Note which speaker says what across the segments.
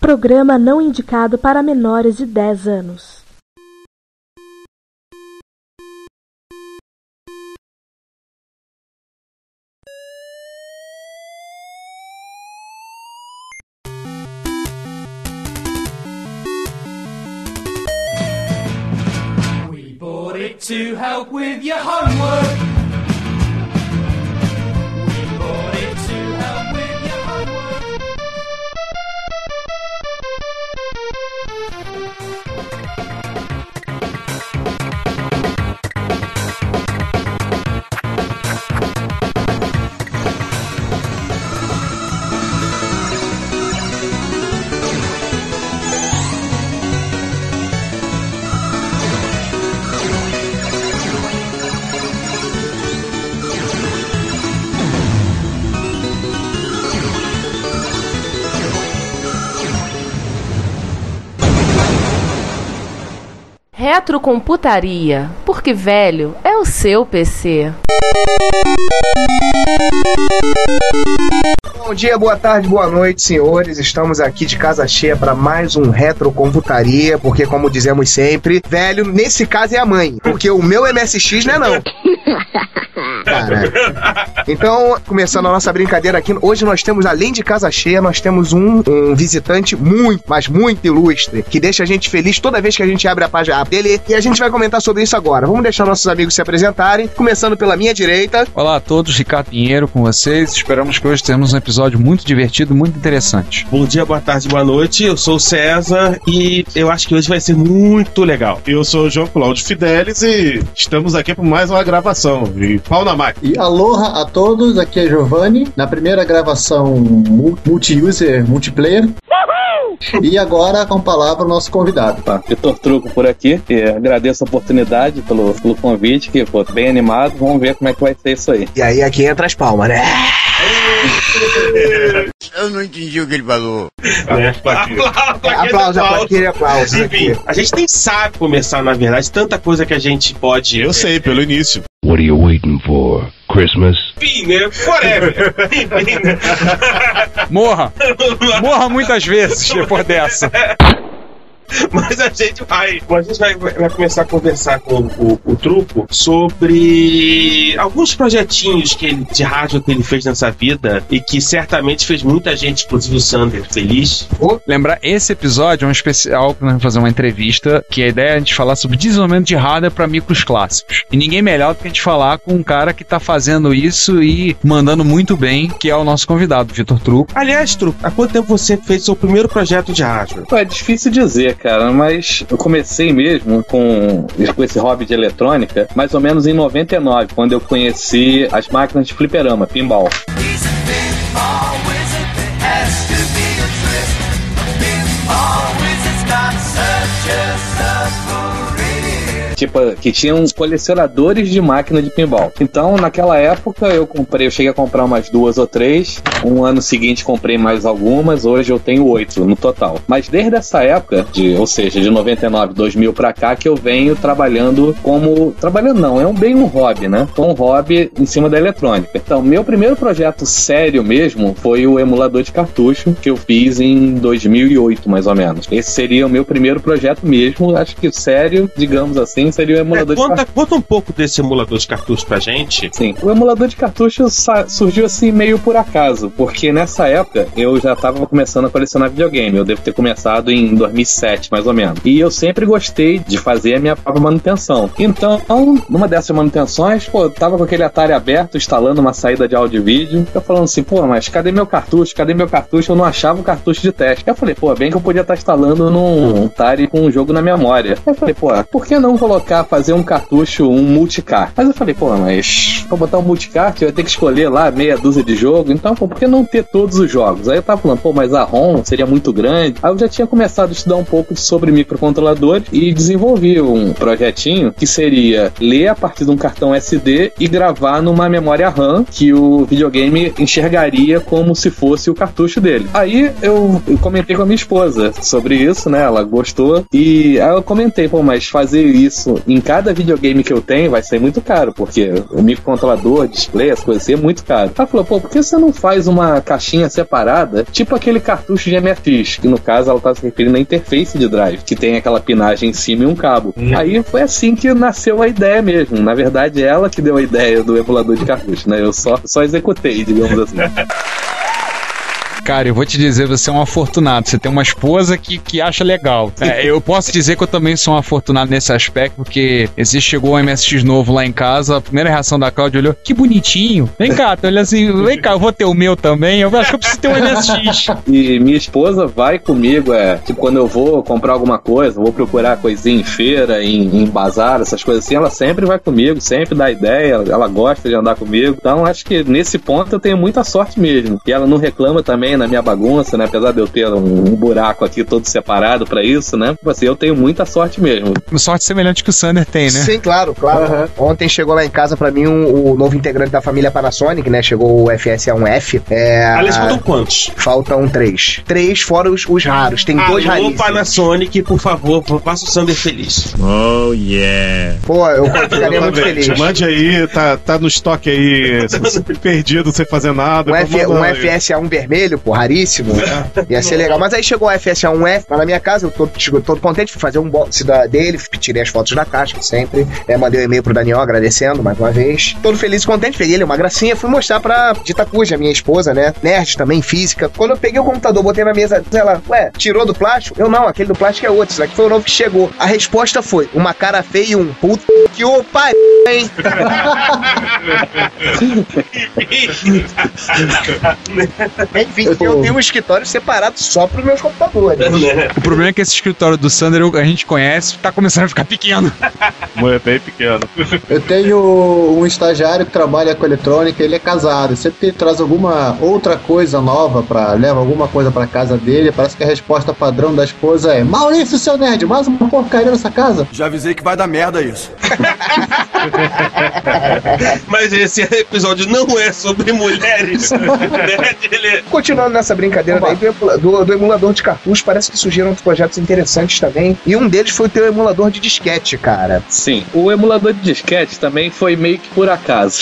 Speaker 1: Programa não indicado para menores de 10 anos.
Speaker 2: We bought it to help with your homework. We bought it to help with your homework.
Speaker 3: Retrocomputaria, porque velho é o seu PC.
Speaker 4: Bom dia, boa tarde, boa noite, senhores. Estamos aqui de casa cheia para mais um Retrocomputaria, porque, como dizemos sempre, velho, nesse caso é a mãe, porque o meu MSX não é não. Caraca. Então, começando a nossa brincadeira aqui, hoje nós temos, além de casa cheia, nós temos um visitante muito, mas muito ilustre, que deixa a gente feliz toda vez que a gente abre a página dele, e a gente vai comentar sobre isso agora. Vamos deixar nossos amigos se apresentarem, começando pela minha direita.
Speaker 5: Olá a todos, Ricardo Pinheiro com vocês. Esperamos que hoje tenhamos um episódio muito divertido, muito interessante.
Speaker 6: Bom dia, boa tarde, boa noite. Eu sou o César e eu acho que hoje vai ser muito legal.
Speaker 7: Eu sou o João Cláudio Fidelis e estamos aqui para mais uma gravação. E pau na máquina.
Speaker 8: E aloha a todos, aqui é Giovanni, na primeira gravação multi-user, multiplayer. E agora, com a palavra, o nosso convidado.
Speaker 9: Vitor Truco por aqui, e agradeço a oportunidade pelo convite, que pô, bem animado, vamos ver como é que vai ser isso aí.
Speaker 4: E aí aqui entra as palmas, né?
Speaker 10: Eu não entendi o que ele falou.
Speaker 4: Aplausos.
Speaker 6: Enfim, a gente nem sabe começar, na verdade, tanta coisa que a gente pode...
Speaker 7: Eu sei, pelo início.
Speaker 10: What are you waiting for? Christmas?
Speaker 6: Enfim, né? Forever.
Speaker 5: Morra muitas vezes depois dessa.
Speaker 6: Mas a gente vai começar a conversar com o Truco sobre alguns projetinhos de rádio que ele fez nessa vida e que certamente fez muita gente, inclusive o Sander, feliz.
Speaker 5: Lembrar, esse episódio é um especial que nós vamos fazer uma entrevista, que a ideia é a gente falar sobre desenvolvimento de hardware para micros clássicos. E ninguém melhor do que a gente falar com um cara que tá fazendo isso e mandando muito bem, que é o nosso convidado, Vitor Truco.
Speaker 6: Aliás, Truco, há quanto tempo você fez seu primeiro projeto de rádio?
Speaker 9: É difícil dizer, cara, mas eu comecei mesmo com esse hobby de eletrônica mais ou menos em 99, quando eu conheci as máquinas de fliperama, pinball. Tipo, que tinham colecionadores de máquina de pinball. Então, naquela época, eu cheguei a comprar umas 2 ou 3. Um ano seguinte, comprei mais algumas. Hoje eu tenho 8 no total. Mas desde essa época, ou seja, de 99, 2000 pra cá, que eu venho trabalhando não, é bem um hobby, né? Um hobby em cima da eletrônica. Então, meu primeiro projeto sério mesmo foi o emulador de cartucho, que eu fiz em 2008, mais ou menos. Esse seria o meu primeiro projeto mesmo. Acho que sério, digamos assim, seria o emulador de cartucho.
Speaker 6: Conta um pouco desse emulador de cartucho pra gente.
Speaker 9: Sim, o emulador de cartucho surgiu assim meio por acaso, porque nessa época eu já estava começando a colecionar videogame. Eu devo ter começado em 2007, mais ou menos. E eu sempre gostei de fazer a minha própria manutenção. Então, numa dessas manutenções, eu tava com aquele Atari aberto, instalando uma saída de áudio e vídeo. Eu falando assim, mas cadê meu cartucho? Eu não achava o cartucho de teste. Eu falei, bem que eu podia estar instalando num Atari com um jogo na memória. Eu falei, por que não fazer um cartucho, um multicar? Mas eu falei, mas pra botar um multicar, eu ia ter que escolher lá meia dúzia de jogo, então, por que não ter todos os jogos? Aí eu tava falando, mas a ROM seria muito grande. Aí eu já tinha começado a estudar um pouco sobre microcontroladores e desenvolvi um projetinho que seria ler a partir de um cartão SD e gravar numa memória RAM que o videogame enxergaria como se fosse o cartucho dele. Aí eu comentei com a minha esposa sobre isso, né? Ela gostou e aí eu comentei, mas fazer isso isso, em cada videogame que eu tenho vai ser muito caro, porque o microcontrolador, display, as coisas assim, é muito caro. Ela falou, pô, por que você não faz uma caixinha separada, tipo aquele cartucho de MFX, que no caso ela tá se referindo à interface de drive, que tem aquela pinagem em cima e um cabo. Aí foi assim que nasceu a ideia mesmo. Na verdade, ela que deu a ideia do emulador de cartucho, né? Eu só executei, digamos assim.
Speaker 5: Cara, eu vou te dizer, você é um afortunado. Você tem uma esposa que acha legal. Eu posso dizer que eu também sou um afortunado nesse aspecto, porque chegou um MSX novo lá em casa, a primeira reação da Cláudia olhou, que bonitinho. Vem cá, tu olha assim, vem cá, eu vou ter o meu também. Eu acho que eu preciso ter um MSX.
Speaker 9: E minha esposa vai comigo, tipo, quando eu vou comprar alguma coisa, vou procurar coisinha em feira, em bazar, essas coisas assim, ela sempre vai comigo, sempre dá ideia, ela gosta de andar comigo. Então, acho que nesse ponto eu tenho muita sorte mesmo. E ela não reclama também na minha bagunça, né? Apesar de eu ter um buraco aqui todo separado pra isso, né? Tipo assim, eu tenho muita sorte mesmo.
Speaker 5: Sorte semelhante que o Sander tem, né?
Speaker 4: Sim, claro. Ontem chegou lá em casa pra mim o novo integrante da família Panasonic, né? Chegou o FSA1F.
Speaker 6: Aliás, faltam quantos?
Speaker 4: Faltam 3. 3 fora os raros. Tem 2 raríssimos.
Speaker 6: Panasonic, por favor, faça o Sander feliz.
Speaker 10: Oh, yeah.
Speaker 4: Pô, eu ficaria muito feliz.
Speaker 7: Mande aí, tá no estoque aí, perdido, sem fazer nada.
Speaker 4: Um FSA1 vermelho, pô, raríssimo. Ia ser legal. Mas aí chegou o FSA1F lá na minha casa, eu todo contente, fui fazer um box dele, tirei as fotos da caixa, sempre. Mandei um e-mail pro Daniel agradecendo mais uma vez. Todo feliz e contente, peguei ele uma gracinha, fui mostrar pra Dita Cuja, minha esposa, né? Nerd também, física. Quando eu peguei o computador, botei na mesa, ela, tirou do plástico? Eu não, aquele do plástico é outro, isso aqui foi o novo que chegou. A resposta foi, uma cara feia e um puto que o pai, hein? Enfim, eu tenho um escritório separado só pros meus computadores.
Speaker 5: O problema é que esse escritório do Sander, a gente conhece, tá começando a ficar pequeno.
Speaker 7: É bem pequeno.
Speaker 8: Eu tenho um estagiário que trabalha com eletrônica, ele é casado. Sempre que ele traz alguma outra coisa nova, leva alguma coisa pra casa dele, parece que a resposta padrão da esposa é: Maurício, seu nerd, mais uma porcaria nessa casa?
Speaker 2: Já avisei que vai dar merda isso.
Speaker 6: Mas esse episódio não é sobre mulheres.
Speaker 4: Continuando nessa brincadeira daí do emulador de cartucho, parece que surgiram outros projetos interessantes também. E um deles foi o teu emulador de disquete, cara.
Speaker 9: Sim, o emulador de disquete também foi meio que por acaso.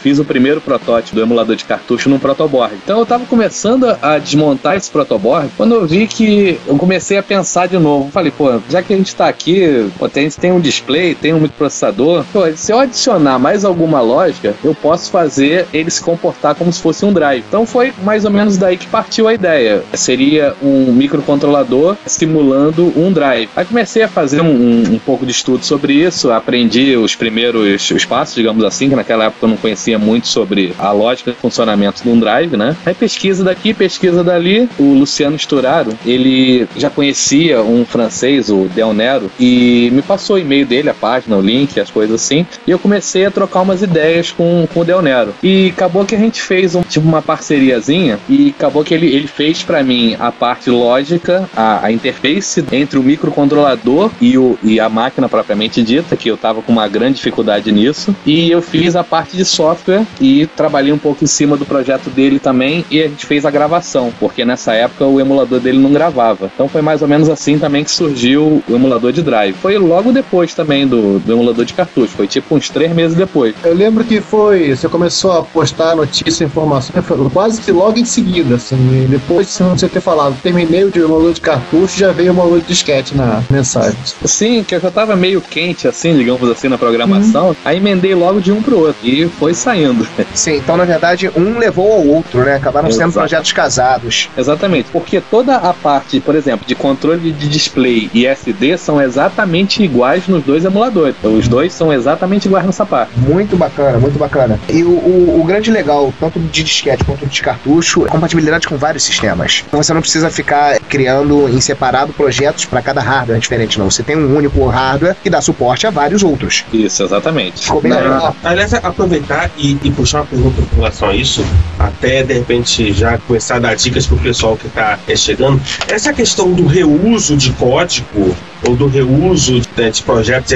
Speaker 9: Fiz o primeiro protótipo do emulador de cartucho num protoboard. Então eu tava começando a desmontar esse protoboard, quando eu vi que eu comecei a pensar de novo. Falei, pô, já que a gente tá aqui, a gente tem um display, tem um microprocessador, pô, se eu adicionar mais alguma lógica, eu posso fazer ele se comportar como se fosse um drive. Então foi mais ou menos daí que partiu a ideia. Seria um microcontrolador simulando um drive. Aí comecei a fazer um pouco de estudo sobre isso, aprendi os primeiros passos, digamos assim, que naquela época eu não conhecia muito sobre a lógica de funcionamento de um drive, né? Aí pesquisa daqui, pesquisa dali. O Luciano Sturaro, ele já conhecia um francês, o Del Nero, e me passou o e-mail dele, a página, o link, as coisas assim, e eu comecei a trocar umas ideias com o Del Nero. E acabou que a gente fez uma parceriazinha, e acabou que ele fez pra mim a parte lógica, a interface entre o microcontrolador e a máquina propriamente dita, que eu tava com uma grande dificuldade nisso, e eu fiz a parte de software e trabalhei um pouco em cima do projeto dele também, e a gente fez a gravação, porque nessa época o emulador dele não gravava. Então foi mais ou menos assim também que surgiu o emulador de drive. Foi logo depois também do emulador de cartucho, foi tipo uns 3 meses depois.
Speaker 8: Eu lembro que você começou a postar notícia, informação, quase que logo em seguida, assim, depois de você ter falado, terminei o emulador de cartucho, já veio o emulador de disquete na mensagem.
Speaker 9: Sim, que eu já tava meio quente, assim, digamos assim, na programação, aí emendei logo de um pro outro, e foi saindo.
Speaker 4: Sim, então na verdade um levou ao outro, né? Acabaram sendo projetos casados.
Speaker 9: Exatamente, porque toda a parte, por exemplo, de controle de display e SD são exatamente iguais nos dois emuladores. Os dois são exatamente iguais nessa parte.
Speaker 4: Muito bacana, muito bacana. E o grande legal, tanto de disquete quanto de cartucho, é compatibilidade com vários sistemas. Então você não precisa ficar criando em separado projetos para cada hardware diferente, não. Você tem um único hardware que dá suporte a vários outros.
Speaker 9: Isso, exatamente.
Speaker 4: Ficou bem legal.
Speaker 6: Aliás, aproveitar e puxar uma pergunta com relação a isso. até de repente já começar a dar dicas pro pessoal que tá chegando, essa questão do reuso de código ou do reuso de projetos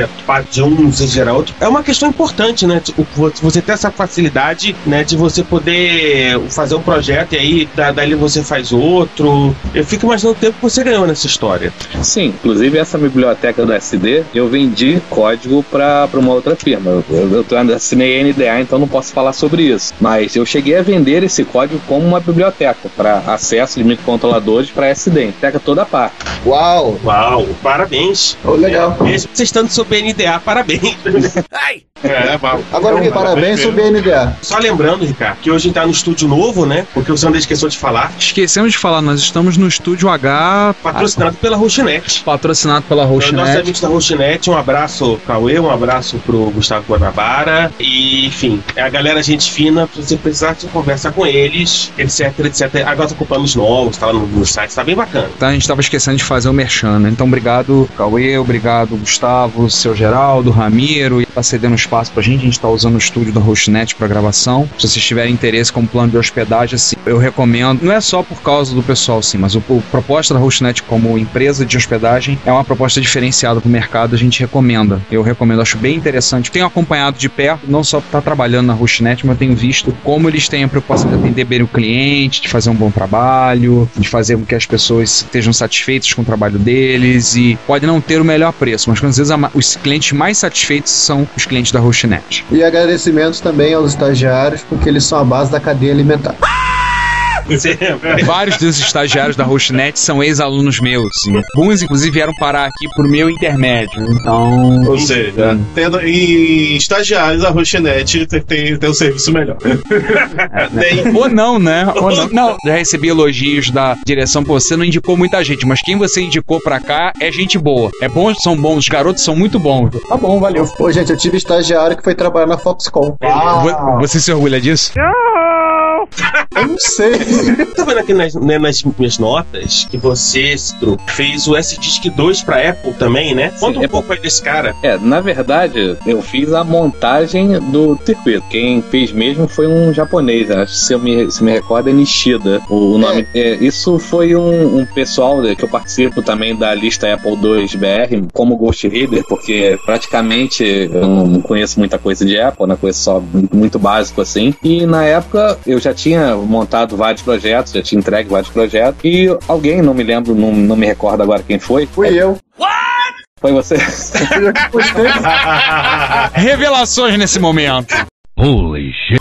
Speaker 6: de um gerar outro, é uma questão importante, né? Você ter essa facilidade, né, de você poder fazer um projeto e aí dali você faz outro. Eu fico imaginando o tempo que você ganhou nessa história.
Speaker 9: Sim, inclusive essa biblioteca do SD, eu vendi código para uma outra firma. Eu assinei NDA, então não posso falar sobre isso. Mas eu cheguei a vender esse código como uma biblioteca para acesso de microcontroladores para SD, biblioteca toda a parte.
Speaker 8: Uau!
Speaker 6: Uau, parabéns!
Speaker 8: Legal.
Speaker 6: Mesmo vocês estando sob NDA, parabéns! Ai!
Speaker 8: Agora, parabéns sobre a NDA.
Speaker 6: Só lembrando, Ricardo, que hoje a gente tá no estúdio novo, né? Porque o Sander esqueceu de falar.
Speaker 5: Esquecemos de falar, nós estamos no Estúdio H.
Speaker 6: Patrocinado pela Roxinet.
Speaker 5: Patrocinado pela Roxinet.
Speaker 6: Nossos amigos da Roxinet, um abraço, Cauê, um abraço pro Gustavo Guanabara. E, enfim, é a galera gente fina, se você precisar de conversar com eles, etc. Agora tá ocupando os novos, tá lá no site, tá bem bacana.
Speaker 5: Tá, a gente tava esquecendo de fazer o merchan, né? Então, obrigado, Cauê, obrigado, Gustavo, seu Geraldo, Ramiro, e tá cedendo espaço pra gente. A gente tá usando o estúdio da Roxinet pra gravação. Se vocês tiverem interesse como plano de hospedagem, assim, eu recomendo. Não é só por causa do pessoal, sim, mas a proposta da Roxinet como empresa de hospedagem é uma proposta diferenciada pro mercado, a gente recomenda. Eu recomendo, acho bem interessante. Tenho acompanhado de perto, não só por estar trabalhando na Roxinet, mas tenho visto como eles têm a preocupação de atender bem o cliente, de fazer um bom trabalho, de fazer com que as pessoas estejam satisfeitas com o trabalho deles, e pode não ter o melhor preço, mas às vezes os clientes mais satisfeitos são os clientes da Roxinet.
Speaker 8: E agradecimentos também aos estagiários, porque eles são a base da cadeia alimentar.
Speaker 5: Vários dos estagiários da Roxinet são ex-alunos meus. Alguns, inclusive, vieram parar aqui por meu intermédio. Então.
Speaker 7: Ou seja, tendo em estagiários, a Roxinet tem um serviço melhor.
Speaker 5: Ou não, né? Ou não. Não, já recebi elogios da direção. Pô, você não indicou muita gente, mas quem você indicou pra cá é gente boa. É bom, são bons, os garotos são muito bons. Tá bom, valeu.
Speaker 8: Pô, gente, eu tive estagiário que foi trabalhar na Foxconn.
Speaker 5: Você se orgulha disso?
Speaker 8: Eu não sei.
Speaker 6: Tá vendo aqui nas minhas notas que você, Citro, fez o SDISC 2 pra Apple também, né? Conta um pouco aí desse cara.
Speaker 9: Na verdade, eu fiz a montagem do circuito. Quem fez mesmo foi um japonês, acho que se me recordo é Nishida, o nome. Isso foi um pessoal que eu participo também da lista Apple II BR como Ghost Reader, porque praticamente eu não conheço muita coisa de Apple, né? Conheço só muito básico assim. E na época eu já tinha montado vários projetos, já tinha entregue vários projetos, e alguém, não me lembro, não me recordo agora quem foi.
Speaker 8: Fui eu.
Speaker 9: Foi você?
Speaker 5: Revelações nesse momento.
Speaker 10: Holy shit.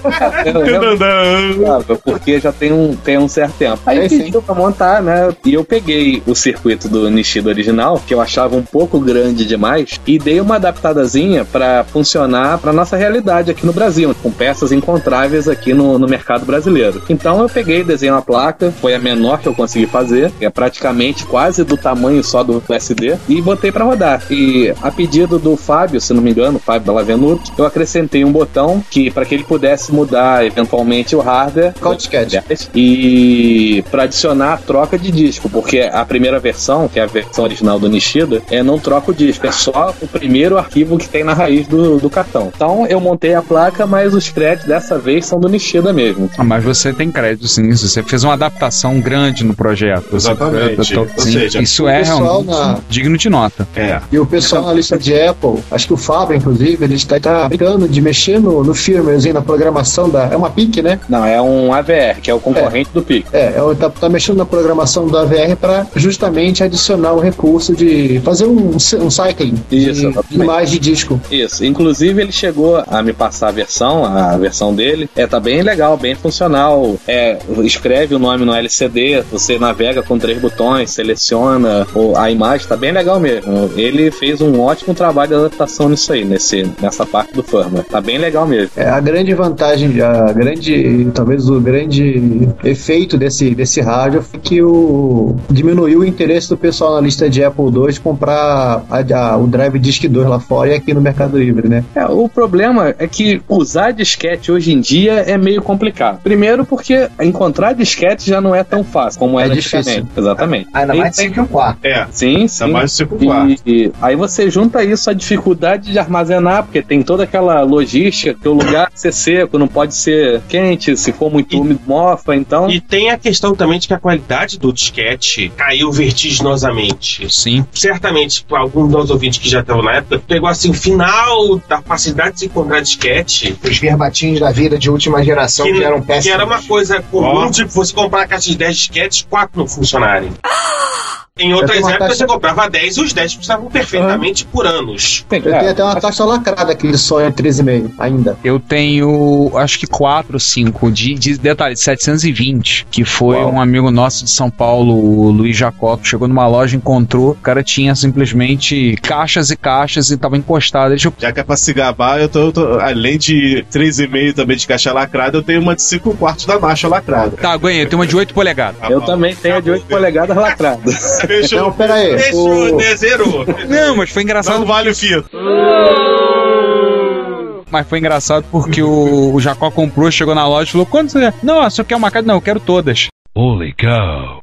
Speaker 9: Porque já tem um certo tempo. Aí pediu pra montar, né? E eu peguei o circuito do Nishida original, que eu achava um pouco grande demais, e dei uma adaptadazinha pra funcionar pra nossa realidade aqui no Brasil, com peças encontráveis aqui no mercado brasileiro. Então eu peguei, desenhei uma placa, foi a menor que eu consegui fazer, que é praticamente quase do tamanho só do SD, e botei pra rodar. E a pedido do Fábio, se não me engano, o Fábio da Lavenuto, eu acrescentei um botão para que ele pudesse mudar eventualmente o hardware e para adicionar a troca de disco, porque a primeira versão, que é a versão original do Nishida, não troca o disco, é só o primeiro arquivo que tem na raiz do cartão. Então eu montei a placa, mas os créditos dessa vez são do Nishida mesmo.
Speaker 5: Mas você tem crédito sim, você fez uma adaptação grande no projeto.
Speaker 7: Exatamente.
Speaker 5: Ou seja, isso é realmente digno de nota.
Speaker 8: E o pessoal na lista de Apple, acho que o Fábio, inclusive, ele está brincando de mexer no firmwarezinho, na programação é uma PIC, né?
Speaker 9: Não, é um AVR, que é o concorrente do PIC.
Speaker 8: Tá mexendo na programação do AVR para justamente adicionar o recurso de fazer um cycling de imagem de disco.
Speaker 9: Isso, inclusive ele chegou a me passar a versão dele, tá bem legal, bem funcional, escreve o nome no LCD, você navega com 3 botões, seleciona a imagem, tá bem legal mesmo. Ele fez um ótimo trabalho de adaptação nisso aí, nessa parte do firmware, tá bem legal mesmo.
Speaker 8: A grande vantagem, talvez o grande efeito desse hardware foi que diminuiu o interesse do pessoal na lista de Apple II de comprar o Drive Disk 2 lá fora e aqui no Mercado Livre, né?
Speaker 9: O problema é que usar disquete hoje em dia é meio complicado. Primeiro porque encontrar disquete já não é tão fácil como era
Speaker 8: difícil.
Speaker 9: Exatamente.
Speaker 8: Ainda mais de 5.4.
Speaker 9: Sim.
Speaker 7: Ainda mais de 5.4.
Speaker 9: E aí você junta isso à dificuldade de armazenar, porque tem toda aquela logística que o lugar desligar, ser seco, não pode ser quente, se for muito úmido, mofa, então...
Speaker 6: E tem a questão também de que a qualidade do disquete caiu vertiginosamente.
Speaker 5: Sim.
Speaker 6: Certamente, alguns dos ouvintes que já estavam na época, pegou assim o final da facilidade de se encontrar disquete.
Speaker 4: Os verbatins da vida de última geração que eram péssimos.
Speaker 6: Que era uma coisa comum, tipo, você comprar a caixa de 10 disquetes, 4 não funcionarem. Em outras épocas você comprava 10 e os 10 funcionavam perfeitamente por anos.
Speaker 8: Eu tenho até uma caixa lacrada aqui de Sony 3,5 ainda.
Speaker 5: Eu tenho, acho que 4 ou 5 de detalhe, 720, que foi um amigo nosso de São Paulo, o Luiz Jacó, que chegou numa loja, encontrou, o cara tinha simplesmente caixas e caixas e tava encostado.
Speaker 7: Já que é pra se gabar, eu tô além de 3,5 também de caixa lacrada, eu tenho uma de 5 quartos da Nacha lacrada.
Speaker 5: Tá, Gwen, eu tenho uma de 8 polegadas.
Speaker 9: Eu também tenho a de 8 polegadas lacrada.
Speaker 6: Fechou.
Speaker 8: Não, pera aí.
Speaker 6: Fechou, zerou.
Speaker 5: Não, mas foi engraçado.
Speaker 7: Não vale o fio.
Speaker 5: Mas foi engraçado porque o Jacó comprou, chegou na loja e falou: quanto você quer? Não, só quer uma caixa? Não, eu quero todas.
Speaker 10: Holy cow.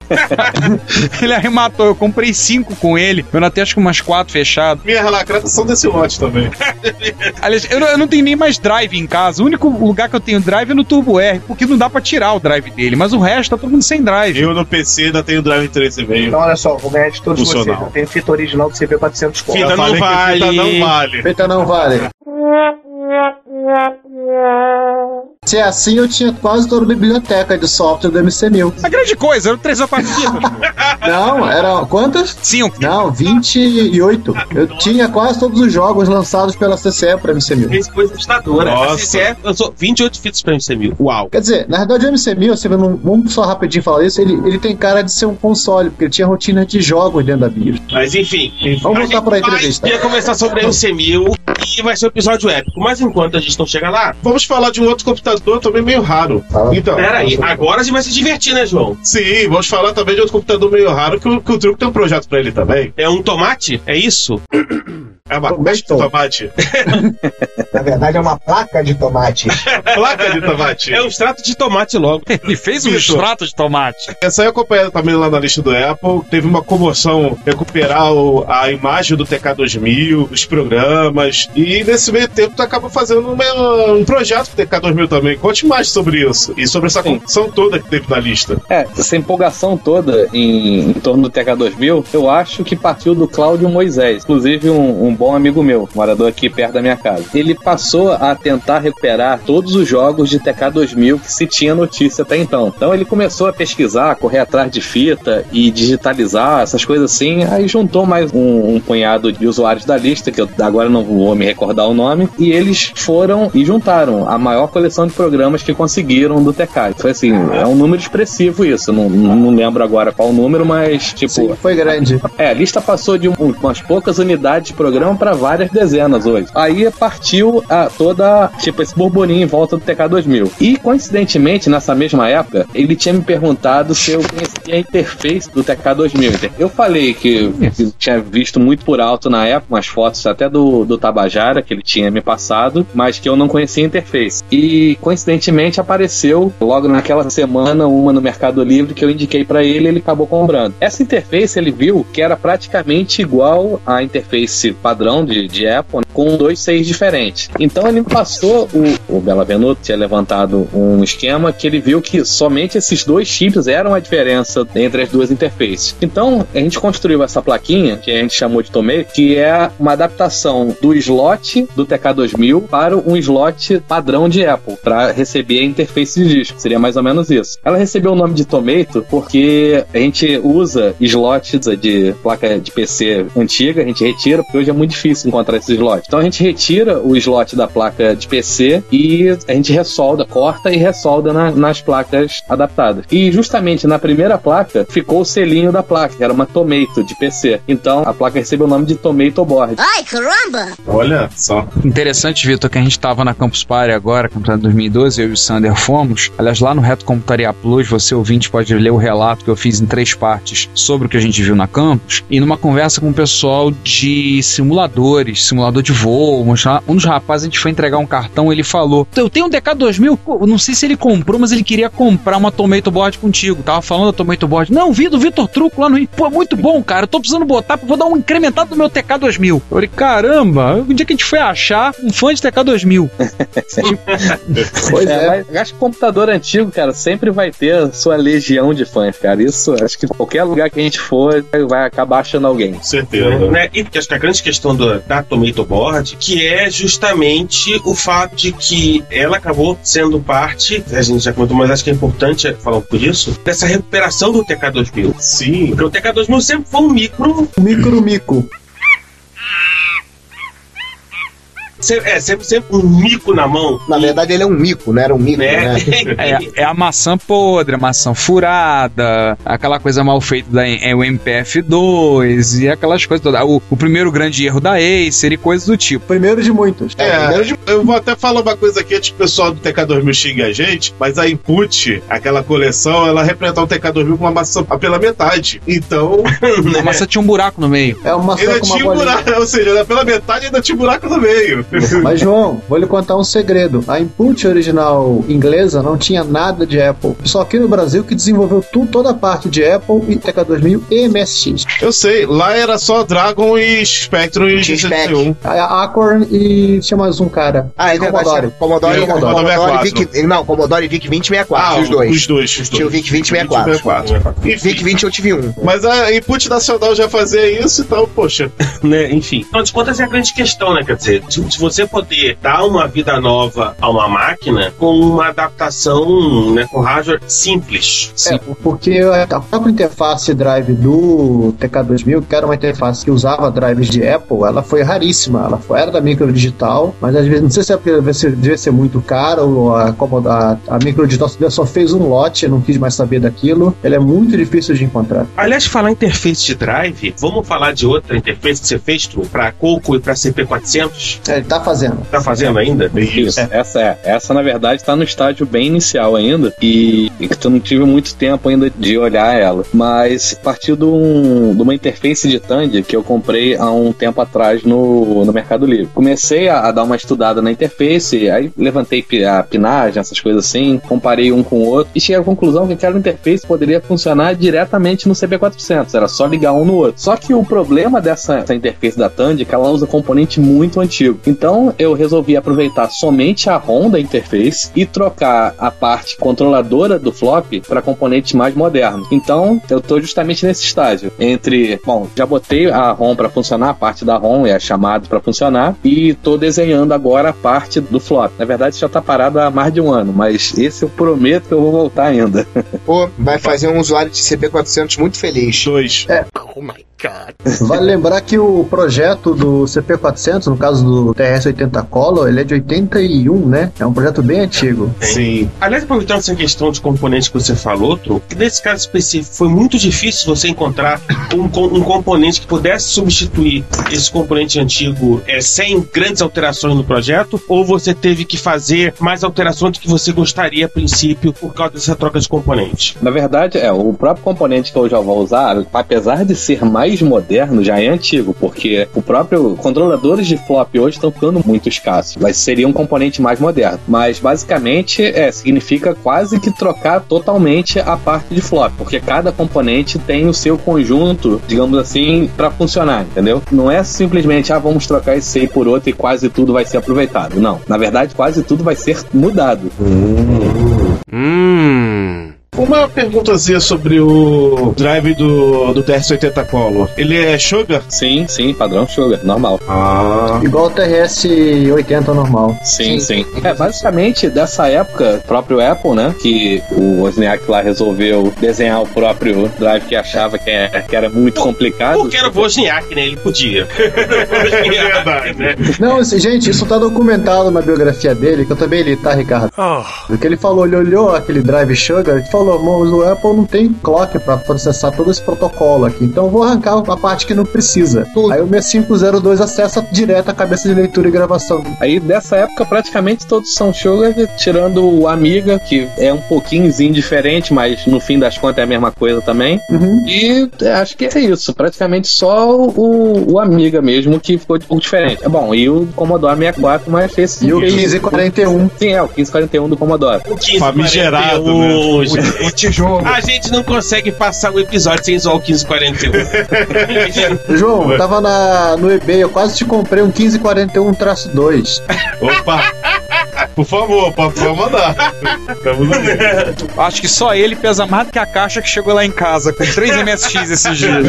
Speaker 5: Ele arrematou, eu comprei 5 com ele. Eu até acho que umas 4 fechadas.
Speaker 7: Minhas lacradas são desse lote também.
Speaker 5: Aliás, eu não tenho nem mais drive em casa. O único lugar que eu tenho drive é no Turbo R, porque não dá pra tirar o drive dele. Mas o resto tá todo mundo sem drive.
Speaker 7: Eu no PC ainda tenho drive 3,5.
Speaker 4: Então olha só, vou ganhar de todos vocês. Eu tenho fita original do CP400 conto.
Speaker 6: Fita não vale.
Speaker 7: Fita não vale.
Speaker 8: Fita não vale. Se é assim, eu tinha quase toda a biblioteca de software do MC1000.
Speaker 5: A grande coisa, eram 3 ou 4 fitas.
Speaker 8: Não, eram quantas?
Speaker 5: 5.
Speaker 8: Não, 28. Eu tinha quase todos os jogos lançados pela CCE para MC1000.
Speaker 6: Fez coisa assustadora. A CCE lançou 28 fitas pra MC1000. Uau.
Speaker 8: Quer dizer, na verdade o MC1000, assim, vamos só rapidinho falar isso, ele tem cara de ser um console, porque ele tinha rotina de jogos dentro da BIOS.
Speaker 6: Mas enfim,
Speaker 8: vamos voltar para a entrevista.
Speaker 6: Ia começar sobre a MC1000 e vai ser um episódio épico. Mas enquanto a gente não chega lá,
Speaker 7: vamos falar de um outro computador também meio raro. Então,
Speaker 6: peraí, agora a gente vai se divertir, né, João?
Speaker 7: Sim, vamos falar também de outro computador meio raro que o Truco tem um projeto pra ele também.
Speaker 6: É um tomate? É isso?
Speaker 7: É uma caixa de tomate.
Speaker 4: Na verdade é uma placa de tomate.
Speaker 7: Placa de tomate.
Speaker 6: É um extrato de tomate logo.
Speaker 5: Ele fez um extrato de tomate.
Speaker 7: Essa aí acompanhada também lá na lista do Apple. Teve uma comoção recuperar a imagem do TK2000, os programas. E nesse meio tempo tu acaba fazendo um projeto pro TK2000 também. Conte mais sobre isso. E sobre essa comoção toda que teve na lista.
Speaker 9: Essa empolgação toda em torno do TK2000, eu acho que partiu do Cláudio Moisés. Inclusive um bom amigo meu, morador aqui perto da minha casa. Ele passou a tentar recuperar todos os jogos de TK2000 que se tinha notícia até então. Então ele começou a pesquisar, correr atrás de fita e digitalizar, essas coisas assim. Aí juntou mais um punhado de usuários da lista, que eu agora não vou me recordar o nome, e eles foram e juntaram a maior coleção de programas que conseguiram do TK. Foi assim, é um número expressivo isso. Não lembro agora qual o número, mas tipo...
Speaker 8: Sim, foi grande.
Speaker 9: A lista passou de umas poucas unidades de programa para várias dezenas hoje. Aí partiu esse burburinho em volta do TK2000. E, coincidentemente, nessa mesma época, ele tinha me perguntado se eu conhecia a interface do TK2000. Eu falei que tinha visto muito por alto na época, umas fotos até do Tabajara, que ele tinha me passado, mas que eu não conhecia a interface. E, coincidentemente, apareceu logo naquela semana uma no Mercado Livre que eu indiquei para ele e ele acabou comprando. Essa interface ele viu que era praticamente igual à interface padrão de Apple, com 2 6 diferentes. Então ele passou, o Bela Venuto tinha levantado um esquema que ele viu que somente esses 2 chips eram a diferença entre as duas interfaces. Então a gente construiu essa plaquinha, que a gente chamou de Tomei, que é uma adaptação do slot do TK2000 para um slot padrão de Apple, para receber a interface de disco. Seria mais ou menos isso. Ela recebeu o nome de Tomato porque a gente usa slots de placa de PC antiga, a gente retira, porque hoje é muito difícil encontrar esse slot. Então a gente retira o slot da placa de PC e a gente ressolda, corta e ressolda nas placas adaptadas. E justamente na primeira placa ficou o selinho da placa, que era uma Tomato de PC. Então a placa recebeu o nome de Tomato Board.
Speaker 11: Ai, caramba!
Speaker 7: Olha só.
Speaker 5: Interessante, Vitor, que a gente tava na Campus Party agora, Campus Party 2012, eu e o Sander fomos. Aliás, lá no Reto Computaria Plus, você ouvinte pode ler o relato que eu fiz em 3 partes sobre o que a gente viu na Campus, e numa conversa com o pessoal de simuladores, simulador de de voo, mostrar. Um dos rapazes, a gente foi entregar um cartão, ele falou: eu tenho um DK2000, pô, não sei se ele comprou, mas ele queria comprar uma Tomato Board contigo. Tava falando da Tomato Board. Não, vi do Vitor Truco lá no Rio. Pô, muito bom, cara. Eu tô precisando botar, vou dar um incrementado no meu TK2000. Eu falei, caramba, um dia que a gente foi achar um fã de TK2000.
Speaker 9: Pois é. Acho que computador antigo, cara, sempre vai ter a sua legião de fãs, cara. Isso, acho que qualquer lugar que a gente for, vai acabar achando alguém.
Speaker 6: Certeza. Né? E porque acho que a grande questão da Tomato Board, que é justamente o fato de que ela acabou sendo parte, a gente já comentou, mas acho que é importante falar um pouco disso, dessa recuperação do TK2000.
Speaker 7: Sim.
Speaker 6: Porque o TK2000 sempre foi um micro.
Speaker 8: Mico.
Speaker 6: Sempre um mico na mão.
Speaker 4: Na verdade, ele é um mico, né? Era um mico, né?
Speaker 5: É a maçã podre, a maçã furada, aquela coisa mal feita o MPF2 e aquelas coisas todas. O primeiro grande erro da Acer e coisas do tipo.
Speaker 8: Primeiro de muitos.
Speaker 7: Eu vou até falar uma coisa aqui antes que o pessoal do TK2000 xingue a gente, mas a Input, aquela coleção, ela representava o TK2000 com uma maçã pela metade. Então...
Speaker 5: A maçã tinha um buraco no meio.
Speaker 8: É uma maçã com uma bolinha.
Speaker 7: Buraco, ou seja, pela metade ainda tinha um buraco no meio.
Speaker 8: Mas, João, vou lhe contar um segredo. A Input original inglesa não tinha nada de Apple. Só aqui no Brasil que desenvolveu toda a parte de Apple e TK2000 e MSX.
Speaker 7: Eu sei, lá era só Dragon e Spectrum e G71.
Speaker 8: A Acorn e tinha mais um cara.
Speaker 4: É verdade. Commodore VIC... Não, Commodore VIC 2064, os dois.
Speaker 7: Os dois.
Speaker 4: Tinha o VIC 2064. E VIC 20 eu tive um.
Speaker 7: Mas a Input Nacional já fazia isso, então, poxa.
Speaker 6: Né, enfim. Afinal de contas, é a grande questão, né? Quer dizer, se você poder dar uma vida nova a uma máquina com uma adaptação, né, com hardware simples.
Speaker 8: Porque a própria interface drive do TK2000, que era uma interface que usava drives de Apple, ela foi raríssima. Ela era da Microdigital, mas às vezes, não sei se devia ser muito cara ou a Microdigital só fez um lote, não quis mais saber daquilo. Ela é muito difícil de encontrar.
Speaker 6: Aliás, falar em interface de drive, vamos falar de outra interface que você fez, para Coco e para CP400?
Speaker 8: Ele tá fazendo.
Speaker 6: Tá fazendo ainda?
Speaker 9: Isso. Essa na verdade tá no estágio bem inicial ainda e que eu não tive muito tempo ainda de olhar ela, mas partiu de uma interface de Tandy que eu comprei há um tempo atrás no Mercado Livre. Comecei a dar uma estudada na interface, aí levantei a pinagem, essas coisas assim, comparei um com o outro e cheguei à conclusão que aquela interface poderia funcionar diretamente no CP400, era só ligar um no outro. Só que o problema dessa interface da Tandy é que ela usa componente muito antigo. Então eu resolvi aproveitar somente a ROM da interface e trocar a parte controladora do flop para componentes mais modernos. Então eu estou justamente nesse estágio já botei a ROM para funcionar, a parte da ROM e a chamada para funcionar, e estou desenhando agora a parte do flop. Na verdade já está parado há mais de um ano, mas esse eu prometo que eu vou voltar ainda.
Speaker 4: Pô, vai fazer um usuário de CP400 muito feliz.
Speaker 10: Oh my God.
Speaker 8: Vale lembrar que o projeto do CP400, no caso do TRS-80 Color, ele é de 81, né? É um projeto bem antigo.
Speaker 6: Sim. Aliás, aproveitando essa questão de componentes que você falou, que nesse caso específico foi muito difícil você encontrar um componente que pudesse substituir esse componente antigo sem grandes alterações no projeto, ou você teve que fazer mais alterações do que você gostaria a princípio por causa dessa troca de componentes?
Speaker 9: Na verdade, o próprio componente que eu já vou usar, apesar de ser mais moderno, já é antigo, porque o próprio controladores de flop hoje estão ficando muito escassos, mas seria um componente mais moderno. Mas basicamente significa quase que trocar totalmente a parte de flop, porque cada componente tem o seu conjunto, digamos assim, para funcionar, entendeu? Não é simplesmente vamos trocar esse aí por outro e quase tudo vai ser aproveitado. Não, na verdade quase tudo vai ser mudado.
Speaker 7: Uma perguntazinha sobre o drive do TRS-80 Color. Ele é Sugar?
Speaker 9: Sim, padrão Sugar, normal.
Speaker 8: Igual o TRS-80 normal.
Speaker 9: Sim. Basicamente, dessa época, próprio Apple, né, que o Wozniak lá resolveu desenhar o próprio drive que achava que era muito complicado.
Speaker 6: Porque era o Wozniak, né? Ele podia.
Speaker 7: Verdade, né?
Speaker 8: Não, gente, isso tá documentado na biografia dele, que eu também li, tá, Ricardo? O que ele falou, ele olhou aquele drive Sugar e falou, o Apple não tem clock para processar todo esse protocolo aqui, então eu vou arrancar a parte que não precisa. Aí o 6502 acessa direto a cabeça de leitura e gravação.
Speaker 9: Aí dessa época praticamente todos são Sugar, tirando o Amiga, que é um pouquinhozinho diferente, mas no fim das contas é a mesma coisa também. E acho que é isso, praticamente só o Amiga mesmo que ficou um pouco diferente. Bom, e o Commodore 64, mas esse...
Speaker 8: E o 1541.
Speaker 9: Sim, o 1541 do Commodore.
Speaker 6: O 1541,
Speaker 7: né?
Speaker 4: O tijolo.
Speaker 6: A gente não consegue passar o episódio sem usar o 1541.
Speaker 8: João, eu tava no eBay, eu quase te comprei um 1541-2.
Speaker 7: Opa! Por favor, pode mandar.
Speaker 5: Acho que só ele pesa mais do que a caixa que chegou lá em casa, com 3 MSX esses dias.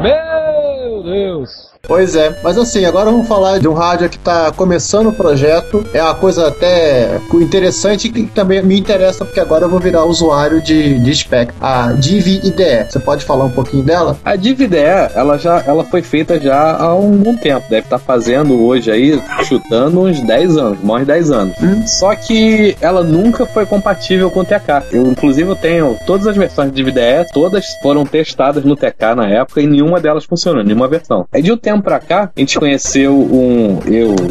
Speaker 9: Meu Deus!
Speaker 8: Pois é, mas assim, agora vamos falar de um rádio que tá começando o projeto. É uma coisa até interessante e que também me interessa, porque agora eu vou virar usuário de Spectrum. A Divi-IDE, você pode falar um pouquinho dela?
Speaker 9: A Divi-IDE, ela foi feita já há um bom tempo. Deve estar fazendo hoje aí, chutando uns 10 anos, mais de 10 anos. Só que ela nunca foi compatível com o TK. Eu, inclusive, eu tenho todas as versões de Divi-IDE, todas foram testadas no TK na época e nenhuma delas funcionou, nenhuma versão. Aí de um tempo pra cá, a gente conheceu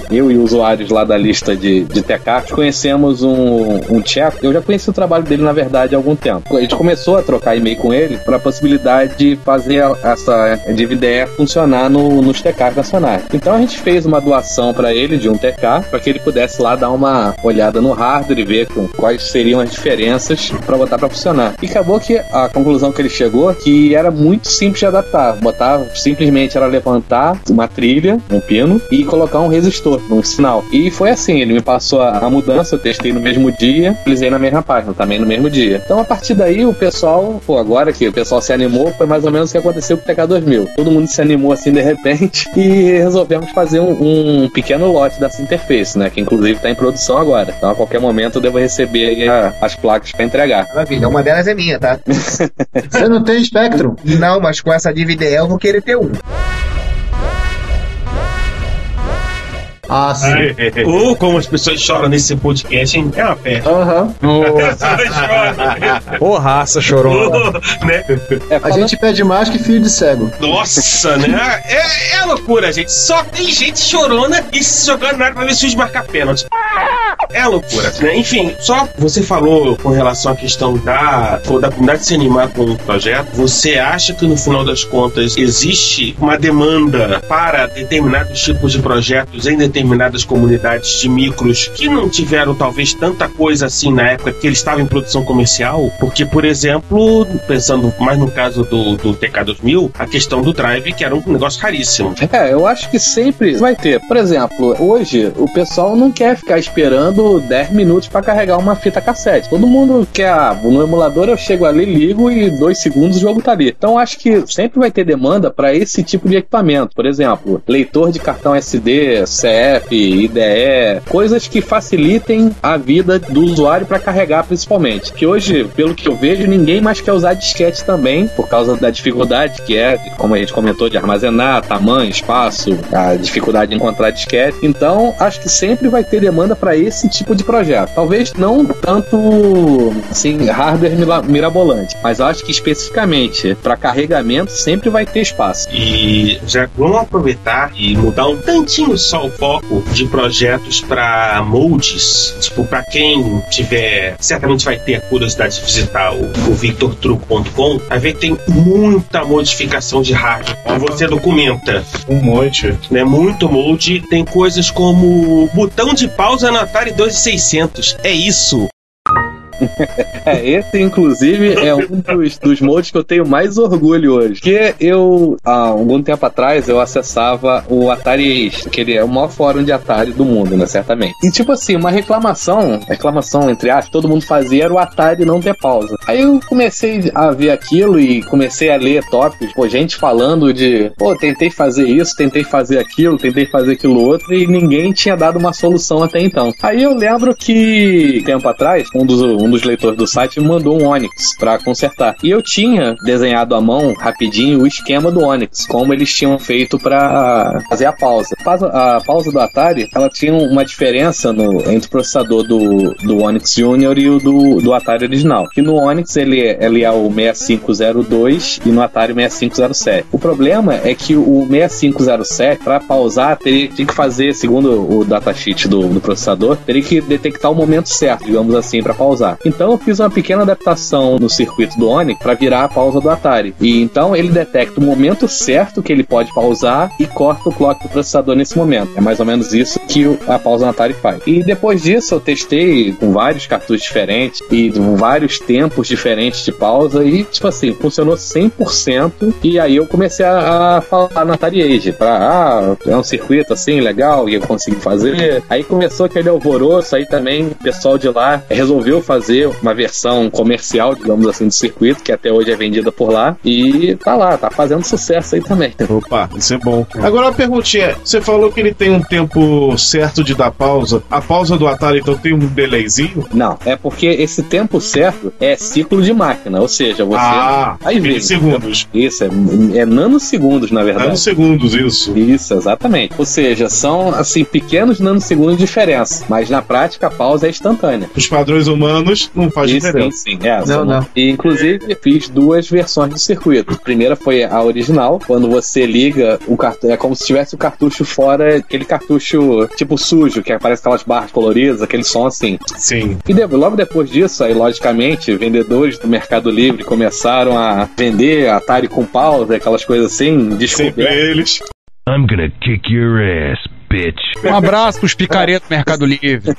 Speaker 9: eu e usuários lá da lista de TK, conhecemos um tcheco. Eu já conheci o trabalho dele, na verdade, há algum tempo. A gente começou a trocar e-mail com ele para a possibilidade de fazer essa Divi-IDE funcionar nos TKs nacionais. Então a gente fez uma doação para ele de um TK, para que ele pudesse lá dar uma olhada no hardware e ver quais seriam as diferenças para botar para funcionar. E acabou que a conclusão que ele chegou que era muito simples de adaptar. Simplesmente era levantar uma trilha, um pino, e colocar um resistor, um sinal. E foi assim, ele me passou a mudança, eu testei no mesmo dia, utilizei na mesma página, também no mesmo dia. Então a partir daí o pessoal, agora que o pessoal se animou, foi mais ou menos o que aconteceu com o TK2000. Todo mundo se animou assim de repente e resolvemos fazer um pequeno lote dessa interface, né, que inclusive está em produção agora. Então a qualquer momento eu devo receber aí as placas para entregar.
Speaker 4: Maravilha, uma delas é minha, tá?
Speaker 8: Você não tem Spectrum?
Speaker 4: Não, mas com essa Divi-IDE eu vou querer ter um.
Speaker 8: Ah, sim.
Speaker 6: Como as pessoas choram nesse podcast, hein? É uma peste.
Speaker 5: Ô, raça chorou.
Speaker 6: Né?
Speaker 8: A gente pede mais que filho de cego.
Speaker 6: Nossa, né? É loucura, gente. Só tem gente chorona e se jogando na área pra ver se os marcar pênalti. É loucura, né? Enfim, só você falou com relação à questão da comunidade se animar com o projeto. Você acha que no final das contas existe uma demanda para determinados tipos de projetos em determinadas comunidades de micros que não tiveram talvez tanta coisa assim na época que eles estavam em produção comercial? Porque, por exemplo, pensando mais no caso do TK2000, a questão do drive, que era um negócio raríssimo.
Speaker 9: Eu acho que sempre vai ter. Por exemplo, hoje o pessoal não quer ficar esperando 10 minutos para carregar uma fita cassete. Todo mundo quer, no emulador eu chego ali, ligo e 2 segundos o jogo tá ali. Então acho que sempre vai ter demanda para esse tipo de equipamento. Por exemplo, leitor de cartão SD, CF, IDE, coisas que facilitem a vida do usuário para carregar principalmente. Que hoje, pelo que eu vejo, ninguém mais quer usar disquete também, por causa da dificuldade que é, como a gente comentou, de armazenar, tamanho, espaço, a dificuldade de encontrar disquete. Então, acho que sempre vai ter demanda para esse tipo de projeto. Talvez não tanto, assim, hardware mirabolante, mas acho que especificamente para carregamento sempre vai ter espaço.
Speaker 6: E já vamos aproveitar e mudar um tantinho só o foco de projetos para moldes. Tipo, para quem tiver, certamente vai ter a curiosidade de visitar o victortruco.com, vai ver que tem muita modificação de hardware. Você documenta.
Speaker 7: Um monte.
Speaker 6: Né? Muito molde. Tem coisas como botão de pausa no Atari 2600. É isso.
Speaker 9: Esse inclusive é um dos modes que eu tenho mais orgulho hoje. Porque eu, há algum tempo atrás, eu acessava o Atari Ace, que ele é o maior fórum de Atari do mundo, né, certamente. E tipo assim, uma reclamação entre aspas, todo mundo fazia era o Atari não ter pausa. Aí eu comecei a ver aquilo e comecei a ler tópicos, gente falando de, tentei fazer isso, tentei fazer aquilo, tentei fazer aquilo outro, e ninguém tinha dado uma solução até então. Aí eu lembro que, tempo atrás, um um dos leitores do site me mandou um Onix pra consertar. E eu tinha desenhado à mão, rapidinho, o esquema do Onix, como eles tinham feito pra fazer a pausa. A pausa do Atari, ela tinha uma diferença entre o processador do Onix Junior e o do Atari original. Que no Onix ele é o 6502 e no Atari 6507. O problema é que o 6507, pra pausar, teria que fazer, segundo o datasheet do processador, teria que detectar o momento certo, digamos assim, pra pausar. Então eu fiz uma pequena adaptação no circuito do Onix pra virar a pausa do Atari. E então ele detecta o momento certo que ele pode pausar e corta o clock do processador nesse momento. É mais ou menos isso que a pausa no Atari faz. E depois disso eu testei com vários cartuchos diferentes e com vários tempos diferentes de pausa e, tipo assim, funcionou 100%. E aí eu comecei a falar no Atari Age é um circuito assim legal e eu consegui fazer. Aí começou aquele alvoroço, aí também o pessoal de lá resolveu fazer uma versão comercial, digamos assim, do circuito, que até hoje é vendida por lá, e tá fazendo sucesso aí também.
Speaker 7: Opa, isso é bom. Agora uma perguntinha, você falou que ele tem um tempo certo de dar pausa. A pausa do Atari então tem um delayzinho?
Speaker 9: Não, é porque esse tempo certo é ciclo de máquina, ou seja, você... aí vem
Speaker 7: segundos.
Speaker 9: Isso, é nanosegundos, na verdade.
Speaker 7: Nanosegundos, isso.
Speaker 9: Isso, exatamente. Ou seja, são, assim, pequenos nanosegundos de diferença, mas na prática a pausa é instantânea.
Speaker 7: Os padrões humanos não faz diferença.
Speaker 9: Sim. Não. E, inclusive, fiz duas versões do circuito. A primeira foi a original, quando você liga o cartucho, é como se tivesse o cartucho fora, aquele cartucho tipo sujo, que aparece aquelas barras coloridas, aquele som assim.
Speaker 7: Sim.
Speaker 9: E logo depois disso, aí logicamente, vendedores do Mercado Livre começaram a vender Atari com pausa, aquelas coisas assim,
Speaker 7: sempre eles.
Speaker 11: I'm gonna kick your ass, bitch.
Speaker 5: Um abraço pros picaretos do Mercado Livre.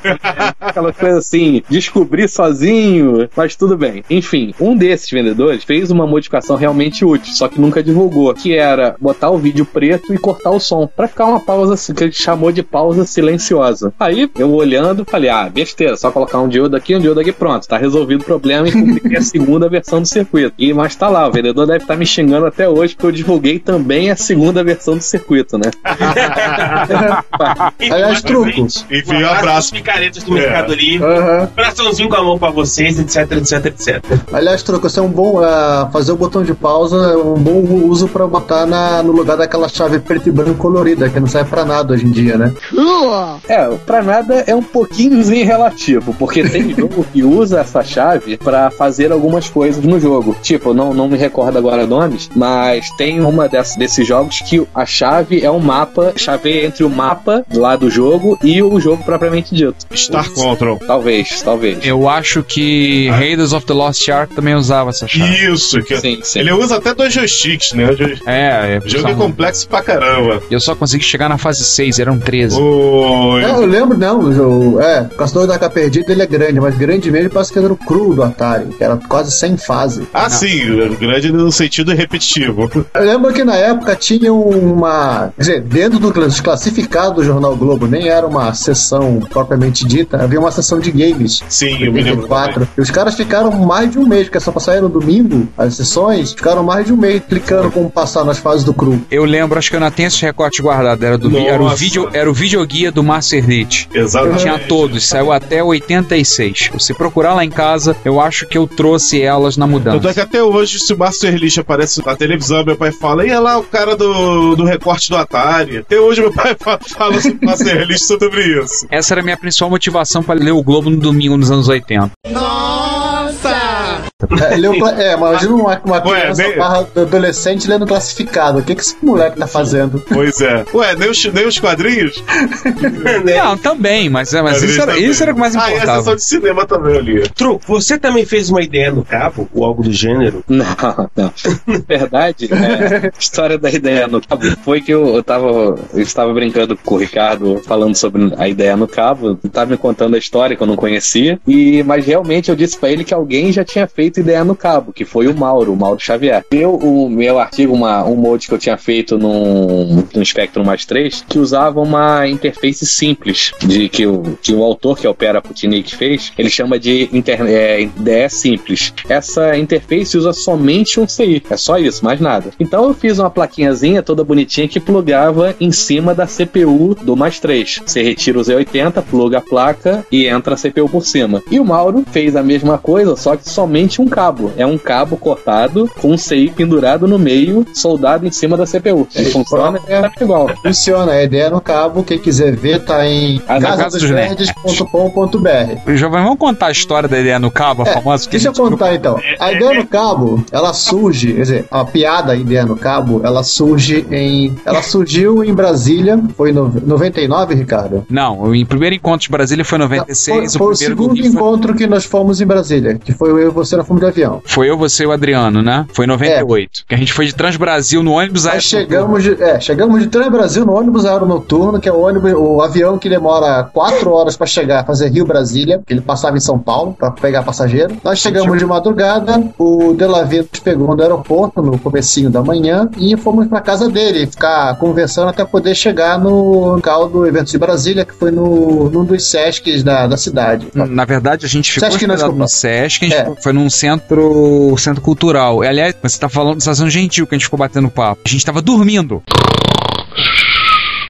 Speaker 9: Aquela coisa assim, descobri sozinho, mas tudo bem. Enfim, um desses vendedores fez uma modificação realmente útil, só que nunca divulgou, que era botar o vídeo preto e cortar o som, pra ficar uma pausa assim, que ele chamou de pausa silenciosa. Aí, eu olhando, falei, besteira, só colocar um diodo aqui, pronto, tá resolvido o problema e publiquei a segunda versão do circuito. Mas tá lá, o vendedor deve estar me xingando até hoje, porque eu divulguei também a segunda versão do circuito, né?
Speaker 8: Aliás, truco.
Speaker 7: Enfim, um abraço.
Speaker 6: Picaretas do Mercado Livre. Coraçãozinho com amor pra vocês, etc.
Speaker 8: Aliás, truco, você é um bom. Fazer o botão de pausa é um bom uso pra botar no lugar daquela chave preto e branco colorida, que não serve pra nada hoje em dia, né?
Speaker 9: Pra nada é um pouquinhozinho relativo, porque tem jogo que usa essa chave pra fazer algumas coisas no jogo. Tipo, não me recordo agora nomes, mas tem uma desses jogos que a chave é um mapa, chave entre o mapa lá do jogo e o jogo propriamente dito.
Speaker 7: Star Control.
Speaker 9: Talvez.
Speaker 5: Eu acho que Raiders of the Lost Ark também usava essa chave.
Speaker 7: Isso, que
Speaker 9: sim.
Speaker 7: Ele usa até 2 joysticks, né? O jogo é complexo pra caramba.
Speaker 5: Eu só consegui chegar na fase 6, eram 13.
Speaker 8: Eu lembro, o Caçador da Arca Perdida ele é grande, mas grande mesmo parece que era o cru do Atari, que era quase sem fase.
Speaker 7: Sim, grande no sentido repetitivo.
Speaker 8: Eu lembro que na época tinha uma... Quer dizer, dentro dos classificados do Jornal Globo, nem era uma sessão propriamente dita, havia uma sessão de games.
Speaker 7: Sim, eu me lembro.
Speaker 8: E os caras ficaram mais de um mês, porque só saíram no domingo, as sessões, ficaram mais de um mês clicando como passar nas fases do cru.
Speaker 5: Eu lembro, acho que eu não tenho esse recorte guardado, era o videoguia do Master Elite.
Speaker 7: Exatamente.
Speaker 5: Tinha todos, saiu até 86. Se procurar lá em casa, eu acho que eu trouxe elas na mudança.
Speaker 7: Tanto é que até hoje, se o Master Elite aparece na televisão, meu pai fala, e lá o cara do recorte do Atari. Até hoje meu pai fala sobre o Master Elite sobre isso.
Speaker 5: Essa era a minha principal motivação para ler o Globo no domingo nos anos 80.
Speaker 8: Imagina uma criança adolescente lendo classificado. O que esse moleque tá fazendo?
Speaker 7: Pois é. Nem os quadrinhos?
Speaker 5: Não, também, mas isso era o que mais importava.
Speaker 7: E a sessão de cinema também ali.
Speaker 6: Truco, você também fez uma ideia no cabo? Ou algo do gênero?
Speaker 9: Não. Na verdade, a história da ideia no cabo foi que eu estava brincando com o Ricardo, falando sobre a ideia no cabo, tava me contando a história que eu não conhecia, mas realmente eu disse pra ele que alguém já tinha feito feito ideia no cabo, que foi o Mauro Xavier. O meu artigo, um molde que eu tinha feito no Spectrum mais 3, que usava uma interface simples, que o autor, que é o Pera Putnik, fez, ele chama de IDE simples. Essa interface usa somente um CI, é só isso, mais nada. Então eu fiz uma plaquinhazinha toda bonitinha que plugava em cima da CPU do mais 3. Você retira o Z80, pluga a placa e entra a CPU por cima. E o Mauro fez a mesma coisa, só que somente um cabo. É um cabo cortado com um CI pendurado no meio, soldado em cima da CPU. Funciona exatamente igual.
Speaker 8: Funciona, a ideia no cabo, quem quiser ver tá em casadosnerds.com.br.
Speaker 5: Jovem, vamos contar a história da ideia no cabo, a famosa?
Speaker 8: Deixa eu contar então. A ideia no cabo, ela surge, quer dizer, a piada ideia no cabo, ela surgiu em Brasília, foi em 99, Ricardo?
Speaker 5: Não, o primeiro encontro de Brasília foi em 96.
Speaker 8: Foi o segundo encontro que nós fomos em Brasília, que foi eu e você na fomos de avião.
Speaker 5: Foi eu, você e o Adriano, né? Foi em 98. Que a gente foi de Transbrasil no ônibus aeronoturno.
Speaker 8: Chegamos de Transbrasil no ônibus aeronoturno, que é o avião que demora 4 horas pra chegar, fazer Rio-Brasília, que ele passava em São Paulo pra pegar passageiro. Nós chegamos de madrugada, o Delavia nos pegou no aeroporto, no comecinho da manhã, e fomos pra casa dele, ficar conversando até poder chegar no local do evento de Brasília, que foi num dos Sescs da cidade.
Speaker 5: Na verdade, a gente ficou no Sesc, a gente foi num centro cultural. Aliás, você tá falando de Estação Gentil, que a gente ficou batendo papo. A gente tava dormindo.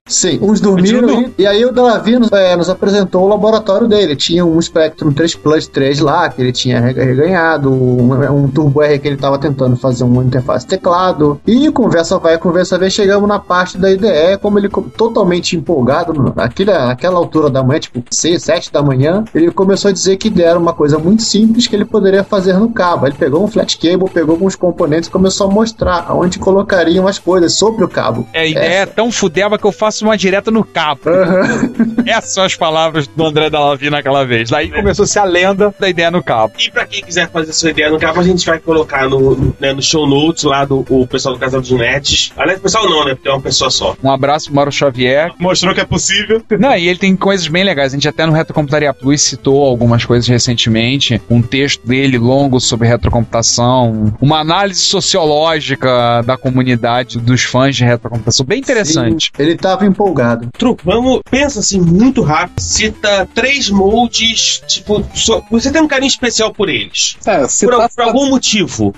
Speaker 8: Sim, uns dormiram e aí o Davi nos apresentou o laboratório dele. Tinha um Spectrum 3 Plus 3 lá, que ele tinha reganhado, um Turbo R que ele estava tentando fazer uma interface teclado. E conversa vai, conversa vem, chegamos na parte da IDE, como ele totalmente empolgado, naquela altura da manhã, tipo 6, 7 da manhã, ele começou a dizer que IDE era uma coisa muito simples que ele poderia fazer no cabo. Ele pegou um flat cable, pegou alguns componentes e começou a mostrar onde colocariam as coisas sobre o cabo.
Speaker 5: A IDE é tão fudeba que eu faço uma direta no cabo. Essas são as palavras do André Dalavie naquela vez. Daí começou-se a lenda da ideia no cabo.
Speaker 6: E pra quem quiser fazer sua ideia no cabo, a gente vai colocar no show notes lá o pessoal do Casal dos Nerds. Aliás, o pessoal não, né? Porque é uma pessoa só.
Speaker 5: Um abraço pro Mauro Xavier.
Speaker 7: Mostrou que é possível.
Speaker 5: Não, e ele tem coisas bem legais. A gente até no Retrocomputaria Plus citou algumas coisas recentemente. Um texto dele longo sobre retrocomputação. Uma análise sociológica da comunidade dos fãs de retrocomputação. Bem interessante.
Speaker 8: Sim, ele tava empolgado.
Speaker 6: Truco, pensa assim, muito rápido. Cita 3 moldes, tipo, você tem um carinho especial por eles. Por algum motivo.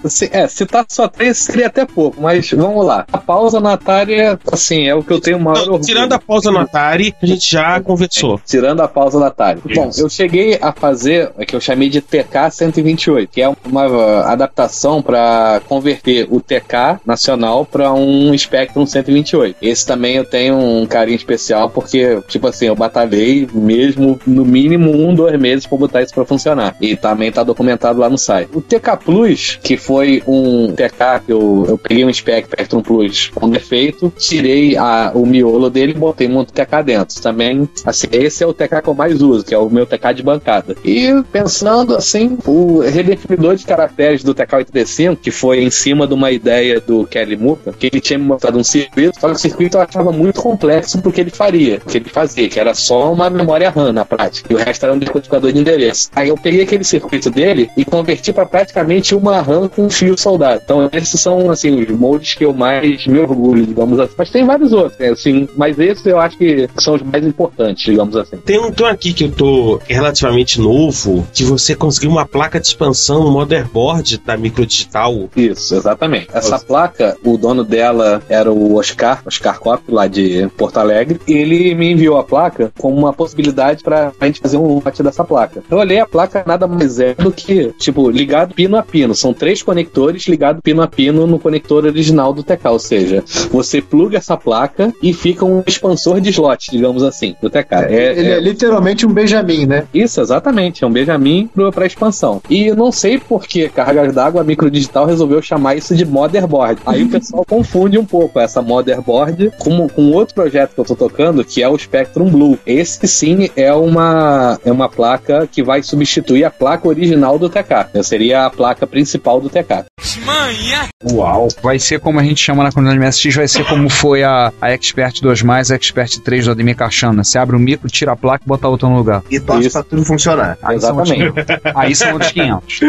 Speaker 9: Citar só 3 seria até pouco, mas vamos lá. A pausa no Atari, assim, é o que eu tenho maior orgulho.
Speaker 6: Tirando a pausa no Atari, a gente já conversou.
Speaker 9: Tirando a pausa no Atari. Isso. Bom, eu cheguei a fazer o que eu chamei de TK-128, que é uma adaptação para converter o TK nacional para um Spectrum 128. Esse também eu tenho um carinho especial porque, tipo assim, eu batalhei mesmo no mínimo 1-2 meses pra botar isso pra funcionar. E também tá documentado lá no site. O TK Plus, que foi um TK que eu peguei um Spectrum Plus com defeito, tirei o miolo dele e botei um outro TK dentro. Também, assim, esse é o TK que eu mais uso, que é o meu TK de bancada. E pensando, assim, o redefinidor de caracteres do TK-8D5, que foi em cima de uma ideia do Kelly Muka, que ele tinha me mostrado um circuito, só que o circuito eu achava muito complexo porque ele fazia, que era só uma memória RAM na prática, e o resto era um decodificador de endereço. Aí eu peguei aquele circuito dele e converti para praticamente uma RAM com fio soldado. Então esses são, assim, os moldes que eu mais me orgulho, digamos assim. Mas tem vários outros, né? Assim, mas esses eu acho que são os mais importantes, digamos assim.
Speaker 6: Tem um aqui que eu tô relativamente novo, que você conseguiu uma placa de expansão, um motherboard da Microdigital.
Speaker 9: Isso, exatamente. Essa placa, o dono dela era o Oscar Kopp, lá de Porto Alegre. Ele me enviou a placa como uma possibilidade pra gente fazer um lote dessa placa. Eu olhei a placa, nada mais é do que, tipo, ligado pino a pino. São 3 conectores ligados pino a pino no conector original do TK. Ou seja, você pluga essa placa e fica um expansor de slot, digamos assim, do TK.
Speaker 8: Ele é literalmente um Benjamin, né?
Speaker 9: Isso, exatamente. É um Benjamin pra expansão. E eu não sei por que cargas d'água a Microdigital resolveu chamar isso de motherboard. Aí o pessoal confunde um pouco essa motherboard com outro projeto que eu tô tocando, que é o Spectrum Blue. Esse sim é uma placa que vai substituir a placa original do TK. Seria a placa principal do TK.
Speaker 2: Manhã.
Speaker 5: Uau. Vai ser como a gente chama na comunidade MSX, vai ser como foi a Expert 2+, a Expert 3 do Ademir Cachana. Você abre o micro, tira a placa e bota outra no lugar.
Speaker 4: E torce pra tudo funcionar.
Speaker 9: Exatamente.
Speaker 5: Aí são outros 500.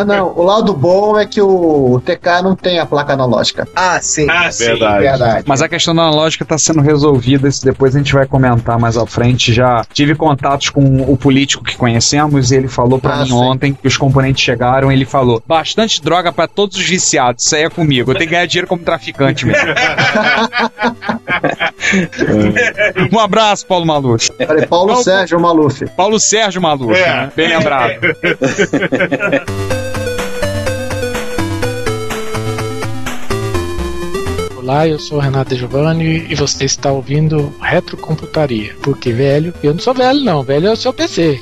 Speaker 8: Não. O lado bom é que o TK não tem a placa analógica.
Speaker 4: Ah, sim.
Speaker 7: Verdade.
Speaker 5: Mas a questão da analógica está sendo resolvida, isso depois a gente vai comentar mais à frente. Já tive contatos com o político que conhecemos e ele falou pra mim ontem que os componentes chegaram e ele falou, bastante droga pra todos os viciados, isso aí é comigo, eu tenho que ganhar dinheiro como traficante mesmo. Um abraço, Paulo Maluf.
Speaker 8: Falei, Paulo Sérgio Maluf.
Speaker 5: Paulo Sérgio Maluf, né? Bem lembrado.
Speaker 12: Olá, eu sou o Renato Giovanni e você está ouvindo Retrocomputaria. Porque velho, eu não sou velho não, velho é o seu PC.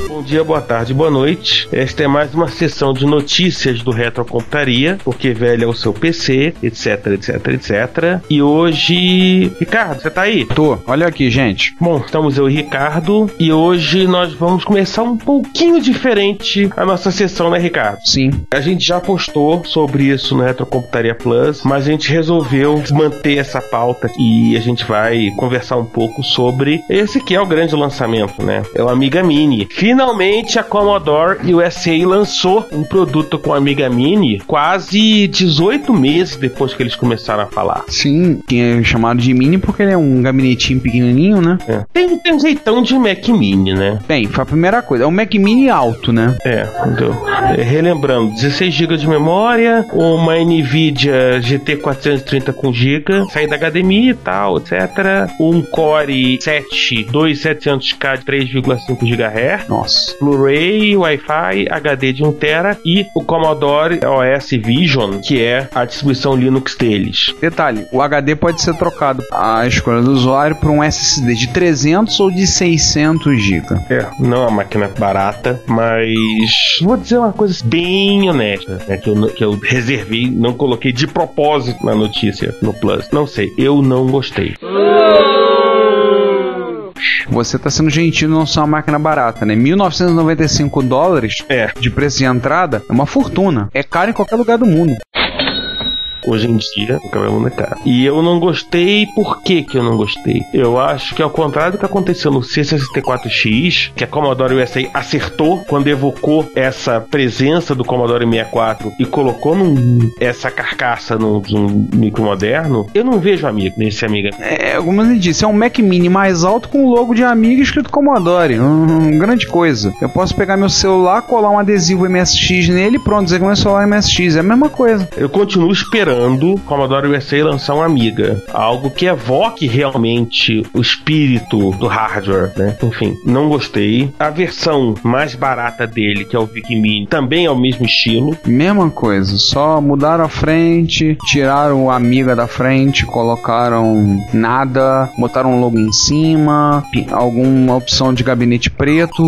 Speaker 6: Bom dia, boa tarde, boa noite. Esta é mais uma sessão de notícias do Retrocomputaria, porque velho é o seu PC, etc, etc, etc. E hoje... Ricardo, você tá aí?
Speaker 5: Tô, olha aqui, gente.
Speaker 6: Bom, estamos eu e Ricardo, e hoje nós vamos começar um pouquinho diferente a nossa sessão, né, Ricardo?
Speaker 5: Sim.
Speaker 6: A gente já postou sobre isso no Retrocomputaria Plus, mas a gente resolveu manter essa pauta e a gente vai conversar um pouco sobre esse que é o grande lançamento, né? É o Amiga Mini. Finalmente a Commodore USA lançou um produto com a Amiga Mini quase 18 meses depois que eles começaram a falar.
Speaker 5: Sim, tinha chamado de Mini porque ele é um gabinetinho pequenininho, né?
Speaker 6: É. Tem um jeitão de Mac Mini, né?
Speaker 5: Bem, foi a primeira coisa. É um Mac Mini alto, né?
Speaker 6: Entendeu? Relembrando, 16 GB de memória, uma NVIDIA GT 430 com GB, saída HDMI e tal, etc. Um Core 7 2700K de 3,5 GHz.
Speaker 5: Nossa.
Speaker 6: Blu-ray, Wi-Fi, HD de 1TB e o Commodore OS Vision, que é a distribuição Linux deles.
Speaker 5: Detalhe, o HD pode ser trocado à escolha do usuário por um SSD de 300 ou de 600 GB.
Speaker 6: Não é uma máquina barata, mas vou dizer uma coisa bem honesta, né, que eu reservei, não coloquei de propósito na notícia no Plus. Não sei, eu não gostei.
Speaker 5: Você tá sendo gentil, não só uma máquina barata, né? $1.995 de preço de entrada é uma fortuna. É caro em qualquer lugar do mundo.
Speaker 6: Hoje em dia, o cabelo é caro. E eu não gostei, por que eu não gostei? Eu acho que ao contrário do que aconteceu no C64X, que a Commodore USA acertou quando evocou essa presença do Commodore 64 e colocou essa carcaça num micro moderno, eu não vejo Amiga nesse Amiga.
Speaker 5: Como eu disse, é um Mac Mini mais alto com o logo de Amiga escrito Commodore. Grande coisa. Eu posso pegar meu celular, colar um adesivo MSX nele e pronto, dizer que meu celular é MSX. É a mesma coisa.
Speaker 6: Eu continuo esperando o Commodore USA lançar uma Amiga, algo que evoque realmente o espírito do hardware, né? Enfim, não gostei. A versão mais barata dele, que é o VIC Mini, também é o mesmo estilo.
Speaker 5: Mesma coisa, só mudaram a frente, tiraram o Amiga da frente, colocaram nada, botaram um logo em cima, alguma opção de gabinete preto.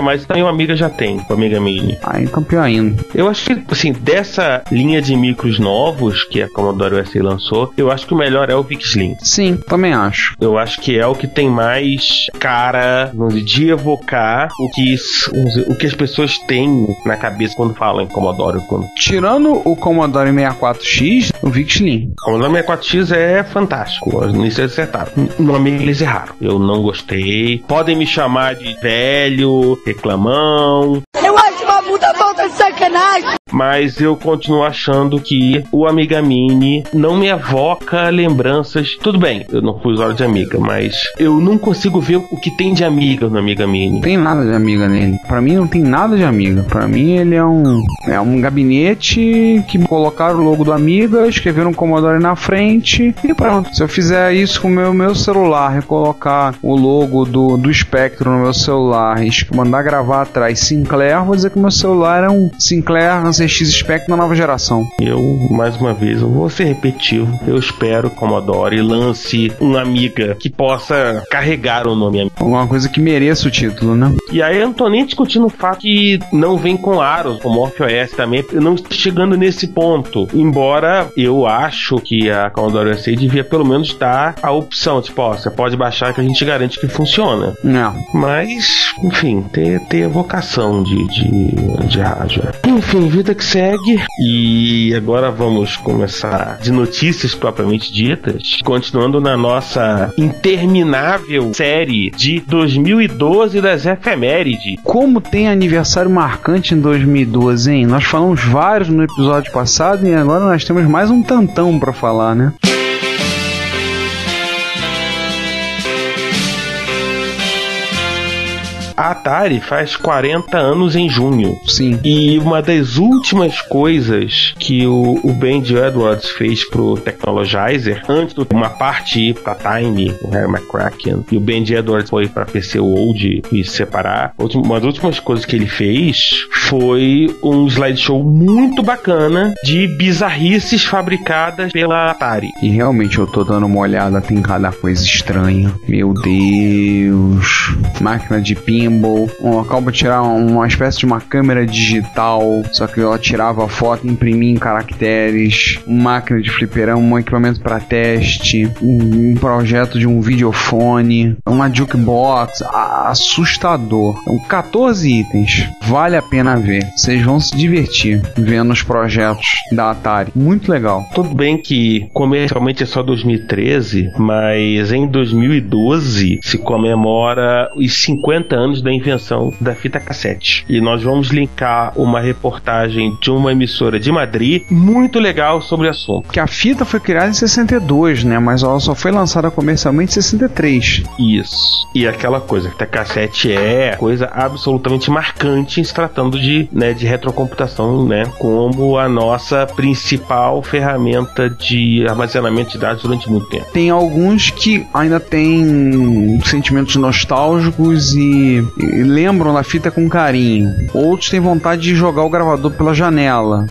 Speaker 6: Mas também o Amiga já tem, o Amiga Mini.
Speaker 5: Então pior ainda.
Speaker 6: Eu acho que, assim, dessa linha de micros novos que a Commodore USA lançou, eu acho que o melhor é o VIC Slim.
Speaker 5: Sim, também acho.
Speaker 6: Eu acho que é o que tem mais cara de evocar o que as pessoas têm na cabeça quando falam em Commodore.
Speaker 5: Tirando o Commodore 64X, o VIC Slim.
Speaker 6: O Commodore 64X é fantástico. Nisso eles acertaram. No Amiga eles erraram. Eu não gostei. Podem me chamar de velho, reclamão.
Speaker 13: Eu acho uma puta falta de sacanagem.
Speaker 6: Mas eu continuo achando que o Amiga Mini não me evoca lembranças. Tudo bem, eu não fui usuário de Amiga, mas eu não consigo ver o que tem de Amiga no Amiga Mini.
Speaker 5: Não tem nada de Amiga nele. Pra mim não tem nada de Amiga. Pra mim ele é um gabinete que colocaram o logo do Amiga, escreveram Commodore na frente e pronto. Se eu fizer isso com o meu celular e colocar o logo do Spectrum no meu celular e mandar gravar atrás Sinclair, vou dizer que meu celular é um Sinclair ZX Spectrum na nova geração.
Speaker 6: Eu, mais uma vez, eu vou ser repetitivo. Eu espero que o Commodore lance uma Amiga que possa carregar o nome Amiga.
Speaker 5: Alguma coisa que mereça o título, né?
Speaker 6: E aí eu não tô nem discutindo o fato que não vem com Aros, com MorphOS também. Eu não estou chegando nesse ponto. Embora eu acho que a Commodore USA devia pelo menos dar a opção, tipo, ó, você pode baixar que a gente garante que funciona.
Speaker 5: Não.
Speaker 6: Mas, enfim, ter vocação de rádio. Enfim, vida que segue. E agora vamos começar de notícias propriamente ditas, continuando na nossa interminável série de 2012 das efemérides.
Speaker 5: Como tem aniversário marcante em 2012, hein? Nós falamos vários no episódio passado e agora nós temos mais um tantão pra falar, né?
Speaker 6: A Atari faz 40 anos em junho.
Speaker 5: Sim.
Speaker 6: E uma das últimas coisas que o Bendy Edwards fez pro Technologizer, antes de uma parte ir pra Time, o Harry McCracken, e o Bendy Edwards foi pra PC World e se separar, uma das últimas coisas que ele fez foi um slideshow muito bacana de bizarrices fabricadas pela Atari.
Speaker 5: E realmente eu tô dando uma olhada, tem cada coisa estranha. Meu Deus. Máquina de pinball. Um local para tirar uma espécie de uma câmera digital, só que ela tirava a foto e imprimia em caracteres. Máquina de fliperama, um equipamento para teste. Um projeto de um videofone. Uma jukebox. Assustador. 14 itens. Vale a pena ver. Vocês vão se divertir vendo os projetos da Atari. Muito legal.
Speaker 6: Tudo bem que comercialmente é só 2013, mas em 2012 se comemora os 50 anos da invenção da fita cassete. E nós vamos linkar uma reportagem de uma emissora de Madrid muito legal sobre o assunto.
Speaker 5: Que a fita foi criada em 62, né? Mas ela só foi lançada comercialmente em 63.
Speaker 6: Isso. E aquela coisa, a fita cassete é coisa absolutamente marcante se tratando de retrocomputação, né? Como a nossa principal ferramenta de armazenamento de dados durante muito tempo.
Speaker 5: Tem alguns que ainda têm sentimentos nostálgicos e lembram da fita com carinho. Outros têm vontade de jogar o gravador pela janela.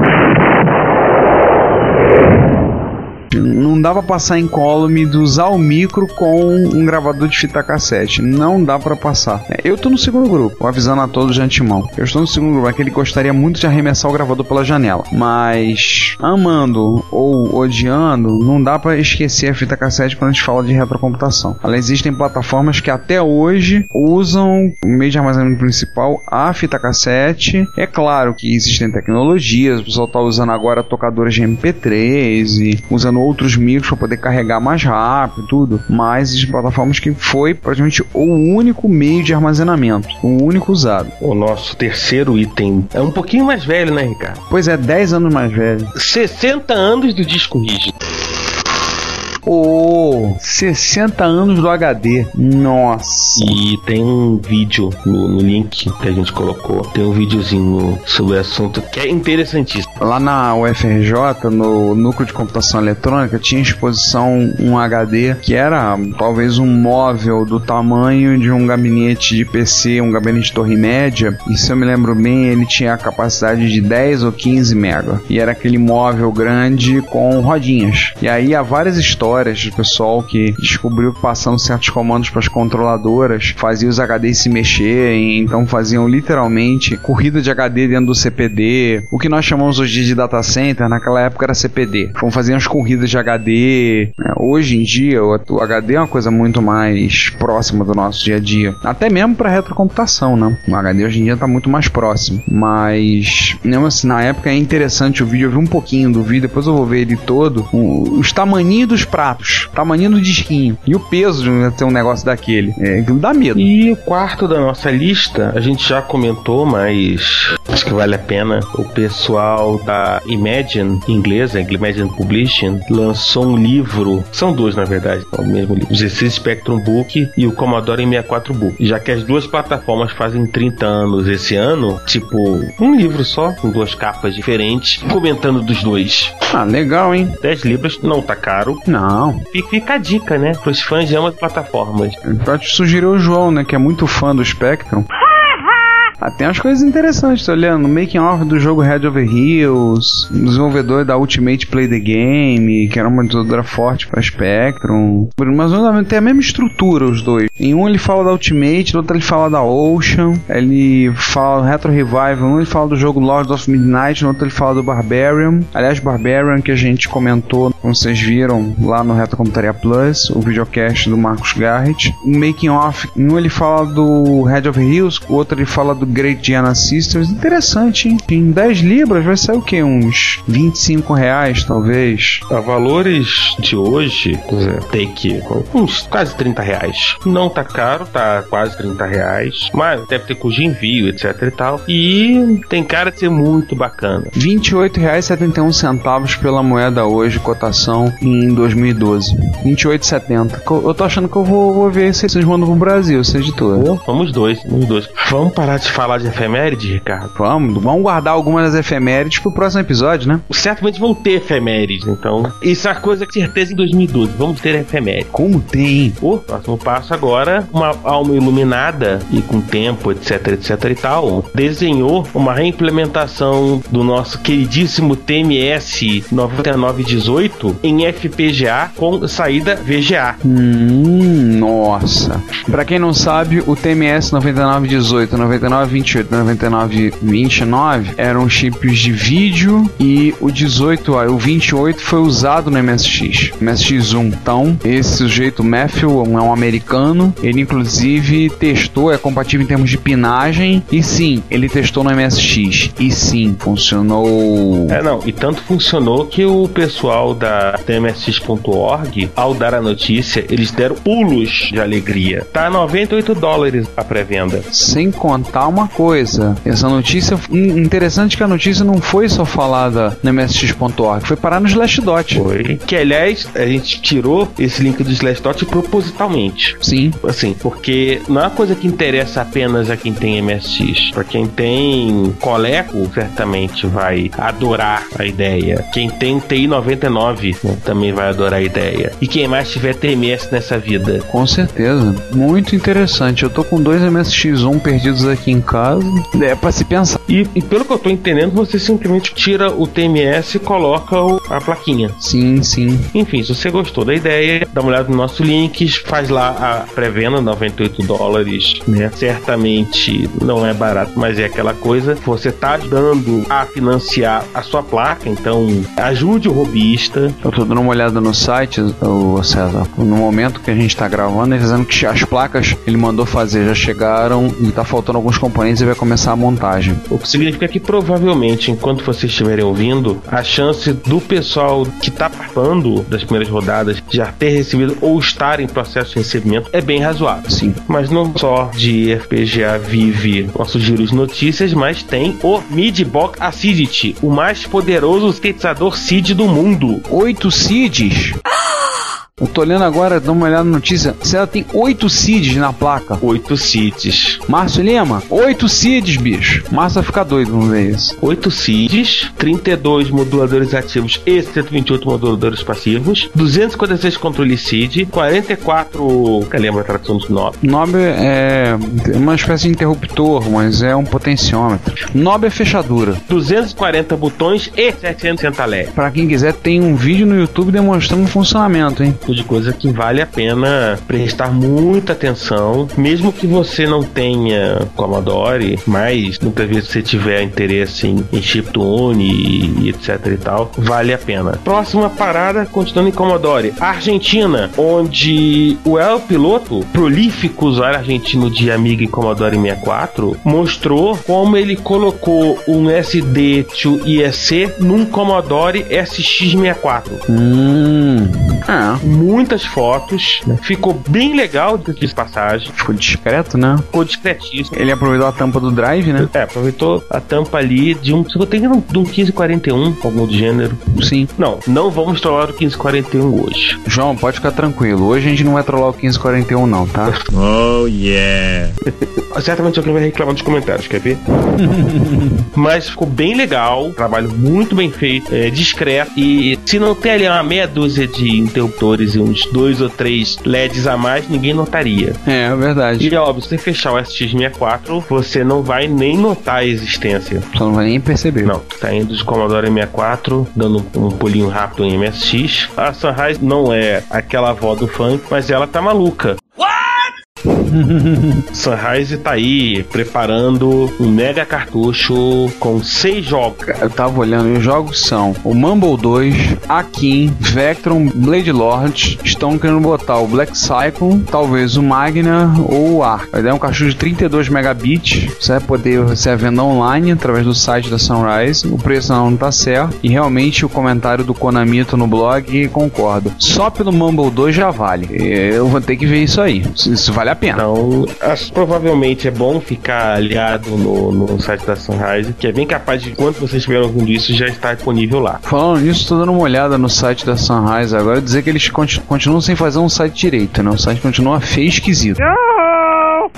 Speaker 5: Não dá pra passar incólume de usar o micro com um gravador de fita cassete. Não dá pra passar. Eu tô no segundo grupo, avisando a todos de antemão. Eu estou no segundo grupo, aquele que gostaria muito de arremessar o gravador pela janela. Mas, amando ou odiando, não dá pra esquecer a fita cassete quando a gente fala de retrocomputação. Aliás, existem plataformas que até hoje usam o meio de armazenamento principal, a fita cassete. É claro que existem tecnologias, o pessoal tá usando agora tocadores de MP3 e usando outros micros para poder carregar mais rápido, tudo, mas existem plataformas que foi praticamente o único meio de armazenamento, o único usado.
Speaker 6: O nosso terceiro item é um pouquinho mais velho, né, Ricardo?
Speaker 5: Pois é, 10 anos mais velho.
Speaker 6: 60 anos do disco rígido.
Speaker 5: 60 anos do HD. Nossa.
Speaker 6: E tem um vídeo no link que a gente colocou. Tem um videozinho sobre o assunto que é interessantíssimo.
Speaker 5: Lá na UFRJ, no Núcleo de Computação Eletrônica, tinha exposição um HD que era talvez um móvel do tamanho de um gabinete de PC, um gabinete de torre média. E se eu me lembro bem, ele tinha a capacidade de 10 ou 15 mega. E era aquele móvel grande com rodinhas. E aí há várias histórias de pessoal que descobriu que passando certos comandos para as controladoras fazia os HDs se mexer, então faziam literalmente corrida de HD dentro do CPD, o que nós chamamos hoje de data center, naquela época era CPD. Então faziam as corridas de HD. Hoje em dia o HD é uma coisa muito mais próxima do nosso dia a dia, até mesmo para retrocomputação, né? O HD hoje em dia está muito mais próximo, mas mesmo assim, na época é interessante o vídeo. Eu vi um pouquinho do vídeo, depois eu vou ver ele todo. Os tamanhinhos dos pratos, tamanho do disquinho e o peso de ter um negócio daquele, dá medo.
Speaker 6: E o quarto da nossa lista a gente já comentou, mas acho que vale a pena. O pessoal da Imagine, inglesa, Imagine Publishing, lançou um livro, são dois na verdade, é o mesmo livro, o ZX Spectrum Book e o Commodore 64 Book. Já que as duas plataformas fazem 30 anos esse ano, tipo um livro só, com duas capas diferentes, comentando dos dois.
Speaker 5: Ah, legal, hein?
Speaker 6: 10 libras, não tá caro.
Speaker 5: Não.
Speaker 6: Fica a dica, né? Para os fãs de ambas plataformas.
Speaker 5: Pode sugerir o João, né? Que é muito fã do Spectrum. Tem umas coisas interessantes, tô olhando. O making of do jogo Head Over Heels, desenvolvedor da Ultimate Play the Game, que era uma desenvolvedora forte pra Spectrum. Mas tem a mesma estrutura, os dois. Em um ele fala da Ultimate, no outro ele fala da Ocean, ele fala do Retro Revival, um ele fala do jogo Lords of Midnight, no outro ele fala do Barbarian. Aliás, Barbarian que a gente comentou, como vocês viram, lá no Retro Computaria Plus, o videocast do Marcos Garrett. O making of, em um ele fala do Head Over Heels, o outro ele fala do Great Giana Sisters. Interessante, hein? Em 10 libras vai sair o quê? Uns R$25, talvez.
Speaker 6: A valores de hoje, tem que uns quase R$30. Não tá caro, tá quase R$30, mas deve ter custo de envio, etc e tal. E tem cara de ser muito bacana.
Speaker 5: R$28,71 pela moeda hoje, cotação em 2012. R$28,70. Eu tô achando que eu vou ver se vocês mandam pro Brasil, essa editora.
Speaker 6: Vamos dois. Vamos parar de falar de efeméride, Ricardo?
Speaker 5: Vamos guardar algumas das efemérides pro próximo episódio, né?
Speaker 6: Certamente vão ter efemérides, então. Isso é uma coisa que certeza em 2012. Vamos ter efemérides.
Speaker 5: Como tem?
Speaker 6: O próximo passo agora, uma alma iluminada e com tempo, etc e tal, desenhou uma reimplementação do nosso queridíssimo TMS 9918 em FPGA com saída VGA.
Speaker 5: Nossa. Pra quem não sabe, o TMS 9918, 9928, 9929 eram chips de vídeo e o 18, o 28 foi usado no MSX. MSX1. Então, esse sujeito, Matthew, é um americano, ele inclusive testou, é compatível em termos de pinagem, e sim, ele testou no MSX, e sim, funcionou.
Speaker 6: E tanto funcionou que o pessoal da MSX.org, ao dar a notícia, eles deram pulos de alegria. Tá $98 a pré-venda.
Speaker 5: Sem contar uma coisa, essa notícia, interessante que a notícia não foi só falada no MSX.org, foi parar no Slashdot.
Speaker 6: Foi. Que, aliás, a gente tirou esse link do Slashdot propositalmente.
Speaker 5: Sim.
Speaker 6: Assim, porque não é uma coisa que interessa apenas a quem tem MSX. Pra quem tem Coleco, certamente vai adorar a ideia. Quem tem TI 99, né, também vai adorar a ideia. E quem mais tiver TMS nessa vida.
Speaker 5: Com certeza. Muito interessante. Eu tô com 2 MSX1 perdidos aqui em casa. É pra se pensar.
Speaker 6: E pelo que eu tô entendendo, você simplesmente tira o TMS e coloca a plaquinha.
Speaker 5: Sim.
Speaker 6: Enfim, se você gostou da ideia, dá uma olhada no nosso link, faz lá a pré-venda, $98, né? Certamente não é barato, mas é aquela coisa. Você tá ajudando a financiar a sua placa, então ajude o hobbyista.
Speaker 5: Eu tô dando uma olhada no site, o César, no momento que a gente tá gravando, ele dizendo que as placas ele mandou fazer já chegaram e tá faltando alguns componentes e vai começar a montagem.
Speaker 6: O que significa que provavelmente, enquanto vocês estiverem ouvindo, a chance do pessoal que tá participando das primeiras rodadas já ter recebido ou estar em processo de recebimento é bem razoável.
Speaker 5: Sim.
Speaker 6: Mas não só de FPGA vive nosso giro de notícias, mas tem o Midbox Acidity, o mais poderoso sintetizador SID do mundo.
Speaker 5: 8 SIDs? Eu tô olhando agora, dá uma olhada na notícia. Ela tem 8 SIDs na placa.
Speaker 6: 8 SIDs.
Speaker 5: Márcio Lima, 8 SIDs, bicho. Márcio vai ficar doido, vamos ver isso.
Speaker 6: 8 SIDs, 32 moduladores ativos e 128 moduladores passivos, 256 controles SID, 44... lembra a tradução do knob?
Speaker 5: Knob é uma espécie de interruptor, mas é um potenciômetro. Knob é fechadura.
Speaker 6: 240 botões e 760 LED.
Speaker 5: Pra quem quiser, tem um vídeo no YouTube demonstrando o funcionamento, hein?
Speaker 6: De coisa que vale a pena prestar muita atenção, mesmo que você não tenha Commodore, mas muitas vezes você tiver interesse em chiptune e etc e tal, vale a pena. Próxima parada, continuando em Commodore, Argentina, onde o El Piloto, prolífico usuário argentino de Amiga e Commodore 64, mostrou como ele colocou um SD to IEC num Commodore SX64. Muitas fotos, né? Ficou bem legal de passagem.
Speaker 5: Ficou discreto, né?
Speaker 6: Ficou discretíssimo.
Speaker 5: Ele aproveitou a tampa do drive, né?
Speaker 6: Aproveitou a tampa ali de um 1541, algum do gênero.
Speaker 5: Sim.
Speaker 6: Não vamos trollar o 1541 hoje.
Speaker 5: João, pode ficar tranquilo. Hoje a gente não vai trollar o 1541 não, tá?
Speaker 6: Oh, yeah. Certamente alguém vai reclamar nos comentários, quer ver? Mas ficou bem legal. Trabalho muito bem feito, discreto. E se não tem ali uma meia dúzia de interruptores e uns 2 ou 3 LEDs a mais, ninguém notaria.
Speaker 5: É verdade.
Speaker 6: E óbvio, se você fechar o SX64, você não vai nem notar a existência.
Speaker 5: Você não vai nem perceber.
Speaker 6: Não, tá indo de Commodore 64, dando um pulinho rápido em MSX. A Sunrise não é aquela avó do funk, mas ela tá maluca. Sunrise tá aí preparando um mega cartucho com 6 jogos.
Speaker 5: Eu tava olhando e os jogos são o Mumble 2, Akin, Vectron, Blade Lord. Estão querendo botar o Black Cycle, talvez o Magna ou o Arc. Vai dar um cartucho de 32 megabits. Você vai poder vender online através do site da Sunrise. O preço não tá certo. E realmente o comentário do Konamito no blog concordo. Só pelo Mumble 2 já vale. Eu vou ter que ver isso aí. Isso vale a pena.
Speaker 6: Então, provavelmente é bom ficar aliado no site da Sunrise, que é bem capaz de, quando vocês estiverem ouvindo isso, já está disponível lá.
Speaker 5: Falando nisso, estou dando uma olhada no site da Sunrise agora, dizer que eles continuam sem fazer um site direito, né? O site continua feio e esquisito.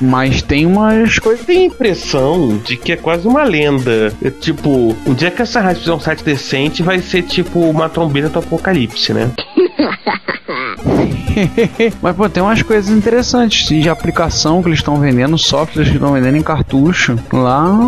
Speaker 5: Mas tem umas coisas.
Speaker 6: Tem a impressão de que é quase uma lenda. É tipo, um dia que a Sunrise fizer um site decente, vai ser tipo uma trombeta do apocalipse, né?
Speaker 5: Mas, pô, tem umas coisas interessantes de aplicação que eles estão vendendo, softwares que estão vendendo em cartucho. Lá,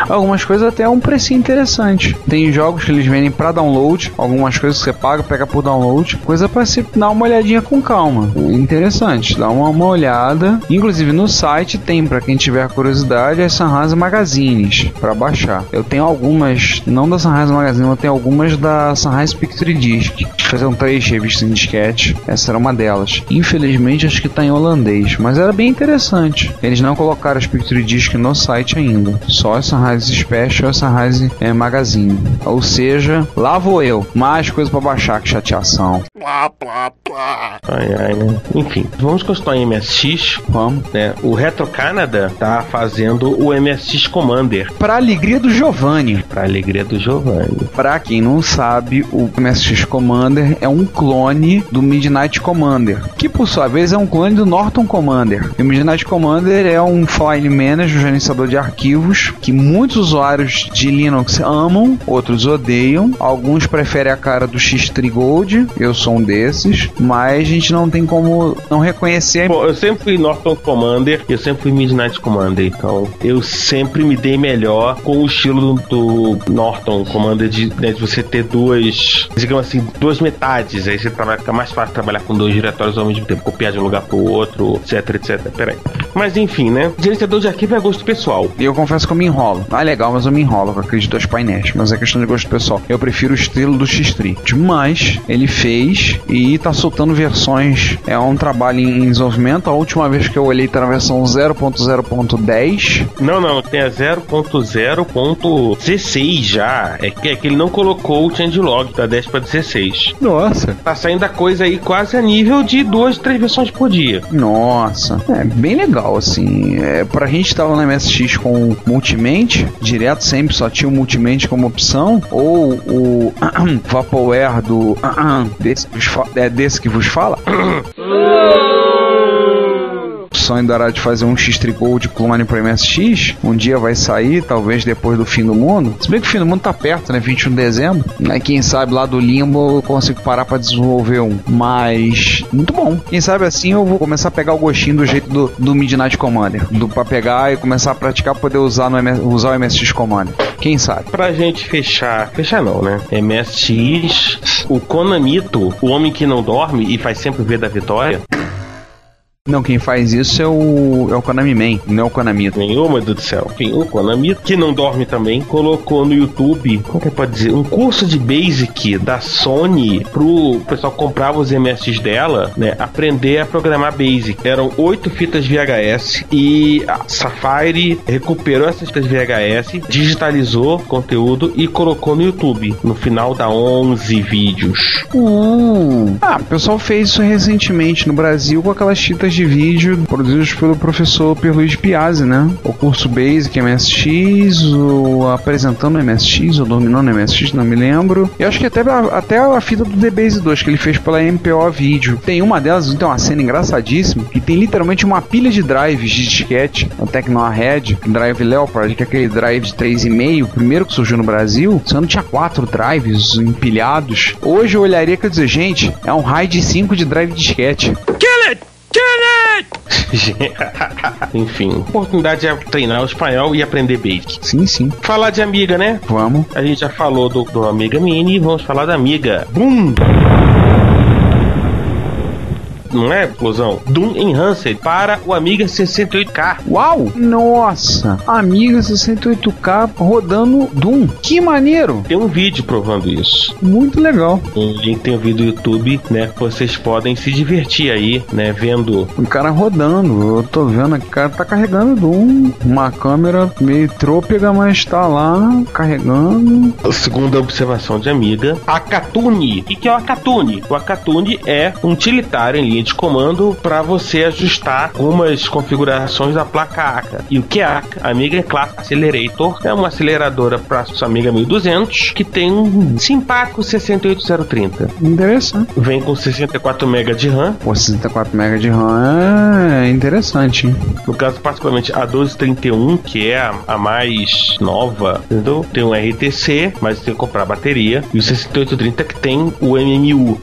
Speaker 5: algumas coisas até um precinho interessante. Tem jogos que eles vendem pra download, algumas coisas que você pega por download. Coisa pra você dar uma olhadinha com calma. Interessante, dá uma olhada. Inclusive no site tem, pra quem tiver curiosidade, as Sunrise Magazines pra baixar. Eu tenho algumas, não da Sunrise Magazine, eu tenho algumas da Sunrise Picture Disc. Fizeram 3 revistas em disquete. Essa era uma delas. Infelizmente acho que tá em holandês, mas era bem interessante. Eles não colocaram as Picture Disc no site ainda, só a Sunrise Special e a Sunrise Magazine. Ou seja, lá vou eu, mais coisa pra baixar, que chateação.
Speaker 6: Ai, né? Enfim, vamos continuar em MSX.
Speaker 5: Vamos.
Speaker 6: Né? O Retro Canada tá fazendo o MSX Commander.
Speaker 5: Pra alegria do Giovanni. Pra quem não sabe, o MSX Commander é um clone do Midnight Commander, que por sua vez é um clone do Norton Commander. O Midnight Commander é um file manager, um gerenciador de arquivos, que muitos usuários de Linux amam, outros odeiam. Alguns preferem a cara do X3 Gold, eu sou um desses, mas a gente não tem como não reconhecer.
Speaker 6: Bom, eu sempre fui Norton Commander, eu sempre fui Midnight Commander, então eu sempre me dei melhor com o estilo do Norton Commander, de você ter duas, digamos assim, duas metades. Aí você fica mais fácil trabalhar com 2 diretórios ao mesmo tempo, copiar de um lugar pro outro, etc. Peraí. Mas enfim, né? Gerenciador de arquivo é gosto pessoal.
Speaker 5: E eu confesso que eu me enrolo. Ah, legal, mas eu me enrolo com aqueles 2 painéis. Mas é questão de gosto pessoal. Eu prefiro o estilo do X3. Mas ele fez e tá soltando versões. É um trabalho em desenvolvimento. A última vez que eu olhei tá na versão 0.0.10.
Speaker 6: Não, tem a 0.0.16 já. É que ele não colocou o changelog da 10 para 16.
Speaker 5: Nossa.
Speaker 6: Tá saindo a coisa aí quase a nível de 2, 3 versões por dia.
Speaker 5: Nossa. É bem legal, assim. Pra gente que tava na MSX com Multimente, direto sempre só tinha o Multimente como opção, ou o Vaporware desse que vos fala. Sonho dará de fazer um X3 Gold clone para MSX. Um dia vai sair, talvez depois do fim do mundo. Se bem que o fim do mundo tá perto, né? 21 de dezembro. Aí, quem sabe lá do limbo eu consigo parar para desenvolver um. Mas, muito bom. Quem sabe assim eu vou começar a pegar o gostinho do jeito do Midnight Commander. Pra pegar e começar a praticar, poder usar o MSX Commander. Quem sabe?
Speaker 6: Pra gente fechar não, né? MSX, o Konamito, o homem que não dorme e faz sempre o V da vitória.
Speaker 5: Não, quem faz isso é o Konami Man, não é o Konamito.
Speaker 6: Meu Deus do céu. Enfim, o Konamito, que não dorme também, colocou no YouTube, como que pode dizer, um curso de Basic da Sony pro pessoal que comprava os MSX dela, né, aprender a programar Basic. Eram 8 fitas VHS e a Sapphire recuperou essas fitas VHS, digitalizou conteúdo e colocou no YouTube. No final dá 11 vídeos.
Speaker 5: O pessoal fez isso recentemente no Brasil com aquelas fitas de vídeo produzidos pelo professor Pierluigi Piazzi, né? O curso Basic MSX, o Apresentando MSX, ou Dominando MSX, não me lembro. Eu acho que até a fita do DBase 2 que ele fez pela MPO Vídeo. Tem uma delas, tem uma cena engraçadíssima, que tem literalmente uma pilha de drives de disquete, a Tecnohead, Drive Leopard, que é aquele drive de 3,5, o primeiro que surgiu no Brasil. Esse ano tinha 4 drives empilhados. Hoje eu olharia e dizer, gente, é um RAID 5 de drive de disquete.
Speaker 6: Kill it! Enfim, oportunidade é treinar o espanhol e aprender Basic.
Speaker 5: Sim, sim.
Speaker 6: Falar de Amiga, né?
Speaker 5: Vamos.
Speaker 6: A gente já falou do Amiga Mini, vamos falar da Amiga Boom! Não é, explosão? Doom Enhanced para o Amiga 68K.
Speaker 5: Uau! Nossa! Amiga 68K rodando Doom. Que maneiro!
Speaker 6: Tem um vídeo provando isso.
Speaker 5: Muito legal.
Speaker 6: A gente tem um vídeo do YouTube, né? Vocês podem se divertir aí, né? Vendo
Speaker 5: o cara rodando. Eu tô vendo que o cara tá carregando Doom. Uma câmera meio trôpega, mas tá lá carregando.
Speaker 6: Segunda observação de Amiga, a Akatune. O que é o Akatune? O Akatune é um utilitário em linha de comando para você ajustar algumas configurações da placa ACA. E o que é ACA? Amiga Classic Accelerator é uma aceleradora para sua Amiga 1200 que tem um simpático 68030.
Speaker 5: Interessante.
Speaker 6: Vem com 64 MB de RAM.
Speaker 5: Pô, 64 MB de RAM é interessante.
Speaker 6: No caso, particularmente a 1231, que é a mais nova, entendeu? Tem um RTC, mas tem que comprar bateria. E o 6830 que tem o MMU.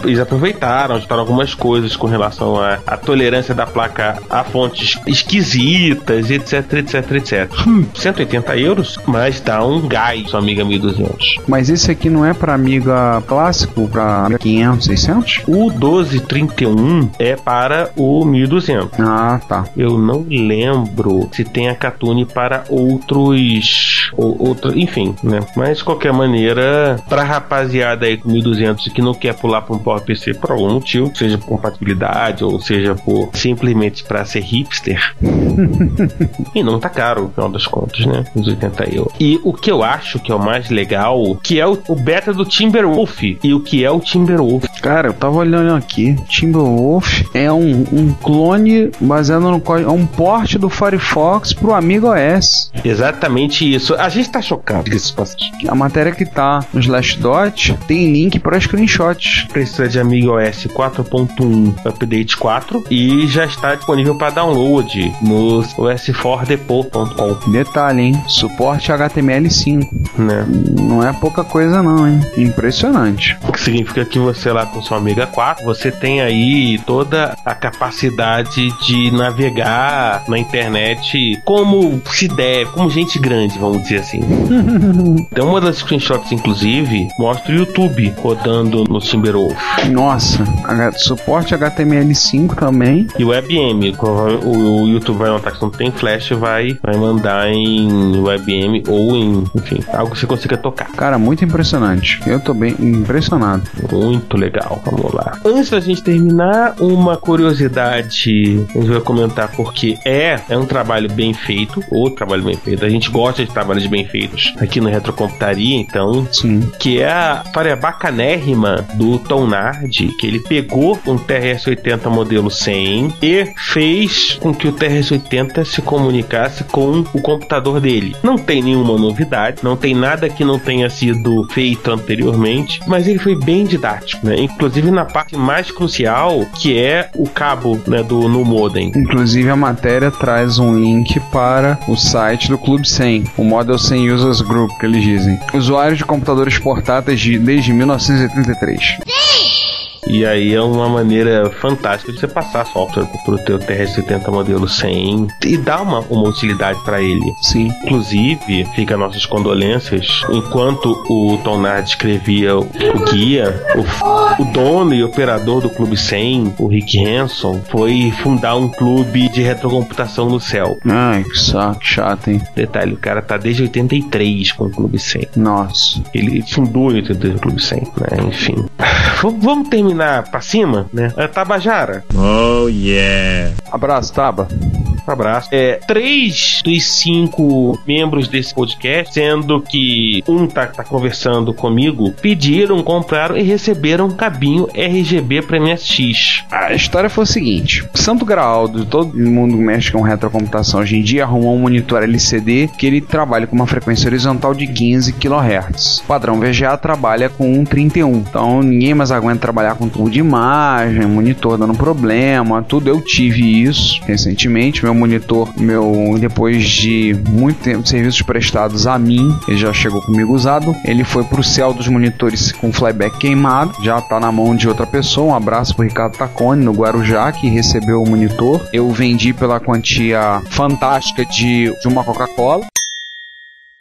Speaker 6: Eles aproveitaram, ajustaram algumas coisas com relação à tolerância da placa a fontes esquisitas, etc, etc, etc. 180 euros, mas dá um gás sua Amiga 1200.
Speaker 5: Mas esse aqui não é para Amiga clássico, para 500, 600?
Speaker 6: O 1231 é para o 1200.
Speaker 5: Ah, tá.
Speaker 6: Eu não lembro se tem a Akatune para outros, enfim, né? Mas de qualquer maneira, pra rapaziada aí com 1200 que não quer pular para um PowerPC por algum motivo, seja por compatibilidade ou seja por simplesmente para ser hipster. E não tá caro, no final das contas, né? Uns 80 euros. E o que eu acho que é o mais legal, que é o beta do Timberwolf. E o que é o Timberwolf?
Speaker 5: Cara, eu tava olhando aqui. Timberwolf é um clone baseado no código, é um port do Firefox pro Amiga OS.
Speaker 6: Exatamente isso. A gente tá chocado com isso.
Speaker 5: A matéria que tá no Slashdot tem link para screenshots.
Speaker 6: Precisa de Amiga OS 4.1 Update 4 e já está disponível para download no os4depot.com.
Speaker 5: Detalhe, hein? Suporte HTML5.
Speaker 6: Né?
Speaker 5: Não é pouca coisa não, hein? Impressionante.
Speaker 6: O que significa que você lá com sua Amiga 4, você tem aí toda a capacidade de navegar na internet como se deve, como gente grande, vamos dizer assim. Então uma das screenshots, inclusive, mostra o YouTube rodando no Timberwolf.
Speaker 5: Nossa, suporte HTML5 também.
Speaker 6: E WebM, o YouTube vai notar que não tem flash, vai mandar em WebM ou em, enfim, algo que você consiga tocar.
Speaker 5: Cara, muito impressionante. Eu tô bem impressionado.
Speaker 6: Muito legal, vamos lá. Antes da gente terminar, uma curiosidade, a gente vai comentar porque é um trabalho bem feito, outro trabalho bem feito. A gente gosta de trabalhos bem feitos aqui no Retrocomputaria, então,
Speaker 5: sim,
Speaker 6: que é a história bacanérrima do Tom Nard, que ele pegou um TRS-80 modelo 100 e fez com que o TRS-80 se comunicasse com o computador dele. Não tem nenhuma novidade, não tem nada que não tenha sido feito anteriormente, mas ele foi bem didático, né? Inclusive na parte mais crucial, que é o cabo, né, no modem.
Speaker 5: Inclusive a matéria traz um link para o site do Clube 100, o Model 100 Users Group, que eles dizem. Usuários de computadores portáteis desde 1983.
Speaker 6: E aí é uma maneira fantástica de você passar software pro teu TRS-80 modelo 100 e dar uma utilidade para ele.
Speaker 5: Sim.
Speaker 6: Inclusive, fica nossas condolências, enquanto o Tom Nard escrevia o guia, o dono e operador do Clube 100, o Rick Hanson, foi fundar um clube de retrocomputação no céu.
Speaker 5: Ai, que saco, chato, hein?
Speaker 6: Detalhe, o cara tá desde 83 com o Clube 100.
Speaker 5: Nossa.
Speaker 6: Ele fundou em 83 o Clube 100, né? Enfim. Vamos terminar pra cima, né? Tabajara.
Speaker 11: Oh, yeah.
Speaker 5: Abraço, Taba.
Speaker 6: Abraço. 3 dos 5 membros desse podcast, sendo que um tá conversando comigo, pediram, compraram e receberam um cabinho RGB para MSX.
Speaker 5: A história foi o seguinte: Santo Graal, todo mundo mexe com retrocomputação hoje em dia, arrumou um monitor LCD que ele trabalha com uma frequência horizontal de 15 kHz. O padrão VGA trabalha com 31. Então ninguém mais aguenta trabalhar com tubo de imagem, monitor dando problema, tudo. Eu tive isso recentemente. Meu monitor, depois de muito tempo de serviços prestados a mim, ele já chegou comigo usado. Ele foi pro céu dos monitores com flyback queimado, já tá na mão de outra pessoa. Um abraço pro Ricardo Tacone, no Guarujá, que recebeu o monitor. Eu vendi pela quantia fantástica de uma Coca-Cola.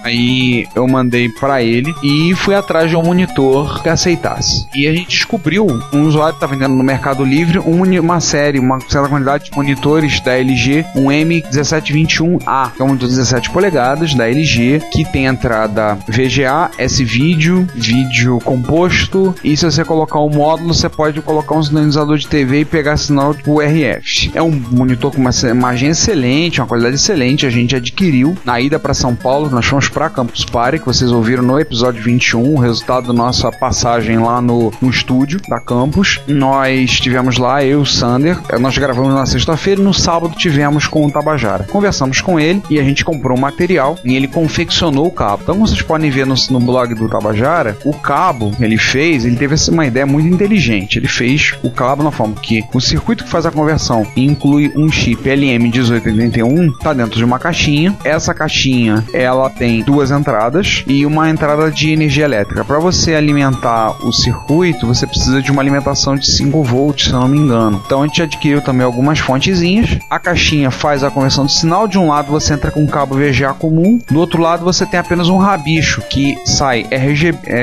Speaker 5: Aí eu mandei pra ele e fui atrás de um monitor que aceitasse. E a gente descobriu, um usuário que tá vendendo no Mercado Livre uma certa quantidade de monitores da LG, um M1721A, que é um monitor de 17 polegadas da LG, que tem entrada VGA, S-Vídeo, vídeo composto, e se você colocar um módulo, você pode colocar um sinalizador de TV e pegar sinal tipo RF. É um monitor com uma imagem excelente, uma qualidade excelente. A gente adquiriu na ida para São Paulo. Nós fomos para Campus Party, que vocês ouviram no episódio 21, o resultado da nossa passagem lá no estúdio da Campus. Nós estivemos lá, eu e o Sander, nós gravamos na sexta-feira e no sábado tivemos com o Tabajara. Conversamos com ele e a gente comprou o material e ele confeccionou o cabo. Então, como vocês podem ver no blog do Tabajara, o cabo que ele fez, ele teve uma ideia muito inteligente. Ele fez o cabo na forma que o circuito que faz a conversão inclui um chip LM1881, está dentro de uma caixinha. Essa caixinha, ela tem 2 entradas e uma entrada de energia elétrica. Para você alimentar o circuito, você precisa de uma alimentação de 5 volts, se eu não me engano. Então a gente adquiriu também algumas fontezinhas. A caixinha faz a conversão de sinal. De um lado você entra com um cabo VGA comum, do outro lado você tem apenas um rabicho que sai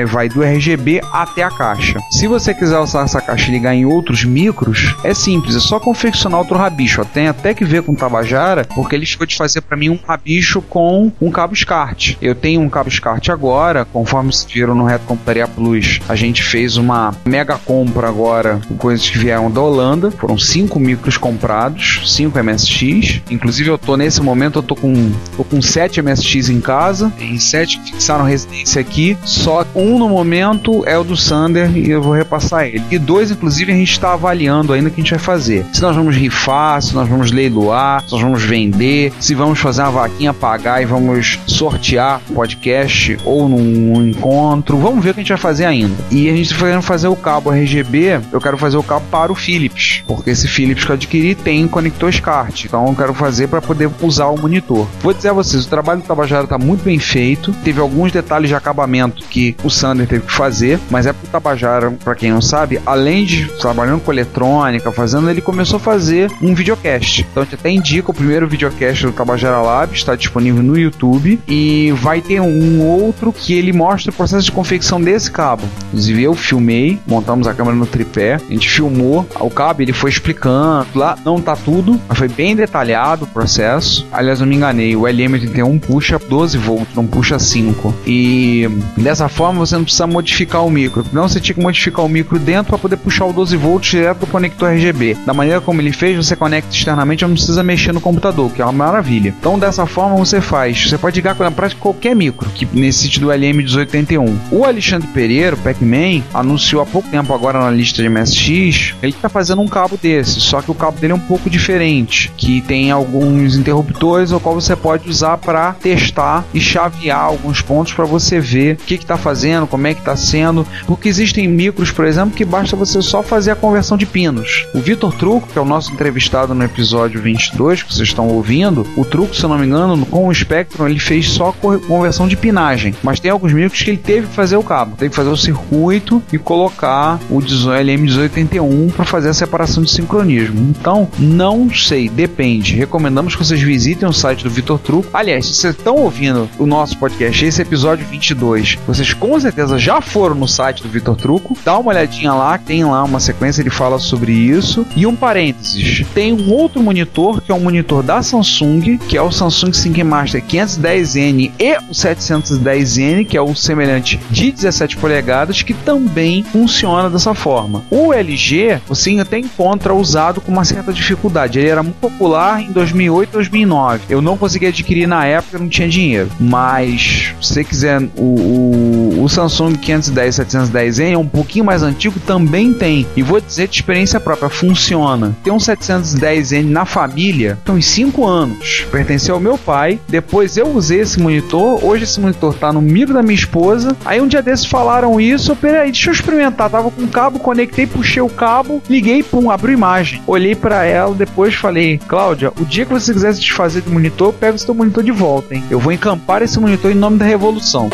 Speaker 5: vai do RGB até a caixa. Se você quiser usar essa caixa e ligar em outros micros, é simples, é só confeccionar outro rabicho. Tem até que ver com o Tabajara, porque ele chegou de fazer para mim um rabicho com um cabo SCART. Eu tenho um cabo SCART agora, conforme vocês viram no Retro Computaria Plus, a gente fez uma mega compra agora com coisas que vieram da Holanda. Foram 5 micros comprados, 5 MSX. Inclusive eu tô nesse momento, eu tô com 7 MSX em casa, tem 7 que fixaram residência aqui, só um no momento é o do Sander e eu vou repassar ele. E 2, inclusive, a gente está avaliando ainda o que a gente vai fazer. Se nós vamos rifar, se nós vamos leiloar, se nós vamos vender, se vamos fazer uma vaquinha, pagar e vamos sortear podcast ou num encontro. Vamos ver o que a gente vai fazer ainda. E a gente está querendo fazer o cabo RGB. Eu quero fazer o cabo para o Philips, porque esse Philips que eu adquiri tem conector SCART. Então eu quero fazer para poder usar o monitor. Vou dizer a vocês, o trabalho do Tabajara está muito bem feito. Teve alguns detalhes de acabamento que o Sander teve que fazer, mas é pro Tabajara, para quem não sabe, além de trabalhando com eletrônica, ele começou a fazer um videocast. Então a gente até indica o primeiro videocast do Tabajara Lab, está disponível no YouTube, e vai ter um outro que ele mostra o processo de confecção desse cabo. Inclusive eu filmei, montamos a câmera no tripé, a gente filmou o cabo, ele foi explicando lá, não tá tudo, mas foi bem detalhado o processo. Aliás, eu me enganei, o LM81 puxa 12 volts, não puxa 5, e dessa forma você não precisa modificar o micro, não, você tinha que modificar o micro dentro para poder puxar o 12 volts direto do conector RGB. Da maneira como ele fez, você conecta externamente, não precisa mexer no computador, que é uma maravilha. Então dessa forma você pode ligar com praticamente qualquer micro, que necessite do LM1881. O Alexandre Pereira, o Pac-Man, anunciou há pouco tempo agora na lista de MSX, ele está fazendo um cabo desse, só que o cabo dele é um pouco diferente, que tem alguns interruptores, o qual você pode usar para testar e chavear alguns pontos para você ver o que está fazendo, como é que está sendo, porque existem micros, por exemplo, que basta você só fazer a conversão de pinos. O Vitor Truco, que é o nosso entrevistado no episódio 22, que vocês estão ouvindo, o Truco, se eu não me engano, com o Spectrum, ele fez só conversão de pinagem, mas tem alguns micros que ele teve que fazer o cabo, teve que fazer o circuito e colocar o LM1881 para fazer a separação de sincronismo. Então, não sei, depende. Recomendamos que vocês visitem o site do Vitor Truco. Aliás, se vocês estão ouvindo o nosso podcast, esse episódio 22, vocês com certeza já foram no site do Vitor Truco, dá uma olhadinha lá, tem lá uma sequência, ele fala sobre isso. E um parênteses, tem um outro monitor, que é um monitor da Samsung, que é o Samsung SyncMaster 510N e o 710N, que é o semelhante de 17 polegadas, que também funciona dessa forma. O LG, você até encontra usado com uma certa dificuldade. Ele era muito popular em 2008, 2009. Eu não consegui adquirir na época, não tinha dinheiro. Mas, se você quiser, o Samsung 510 710N é um pouquinho mais antigo, também tem. E vou dizer de experiência própria, funciona. Tem um 710N na família, tem uns 5 anos. Pertenceu ao meu pai. Depois eu usei esse monitor. Hoje esse monitor tá no micro da minha esposa. Aí um dia desses falaram isso. Peraí, deixa eu experimentar. Tava com o cabo, conectei, puxei o cabo, liguei, pum, abriu imagem. Olhei pra ela, depois falei: Cláudia, o dia que você quiser se desfazer do monitor, eu pego esse teu monitor de volta, hein? Eu vou encampar esse monitor em nome da revolução.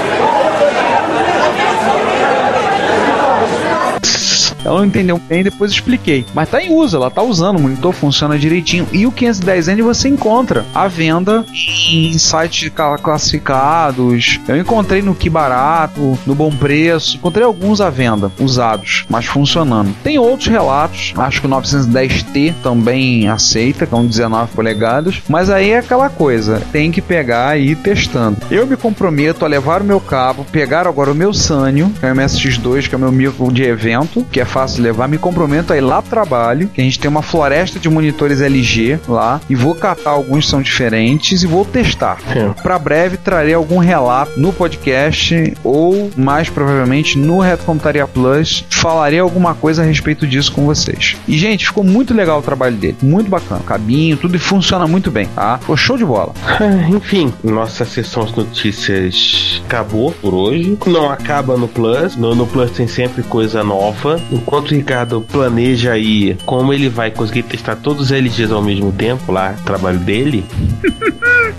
Speaker 5: Ela não entendeu bem, depois expliquei. Mas tá em uso, ela tá usando, o monitor funciona direitinho. E o 510N você encontra à venda em sites classificados. Eu encontrei no Que Barato, no Bom Preço. Encontrei alguns à venda, usados, mas funcionando. Tem outros relatos, acho que o 910T também aceita, com 19 polegadas. Mas aí é aquela coisa, tem que pegar e ir testando. Eu me comprometo a levar o meu cabo, pegar agora o meu Sanyo, que é o MSX2, que é o meu micro de evento, que é fácil de levar, me comprometo a ir lá pro trabalho, que a gente tem uma floresta de monitores LG lá, e vou catar alguns que são diferentes e vou testar. Pra breve trarei algum relato no podcast ou, mais provavelmente, no Retrocomputaria Plus, falarei alguma coisa a respeito disso com vocês. E, gente, ficou muito legal o trabalho dele, muito bacana, cabinho, tudo, e funciona muito bem, tá? Ficou show de bola.
Speaker 6: Enfim, nossa sessão de notícias acabou por hoje. Não acaba no Plus, no Plus tem sempre coisa nova. Enquanto o Ricardo planeja aí como ele vai conseguir testar todos os LGs ao mesmo tempo lá, o trabalho dele,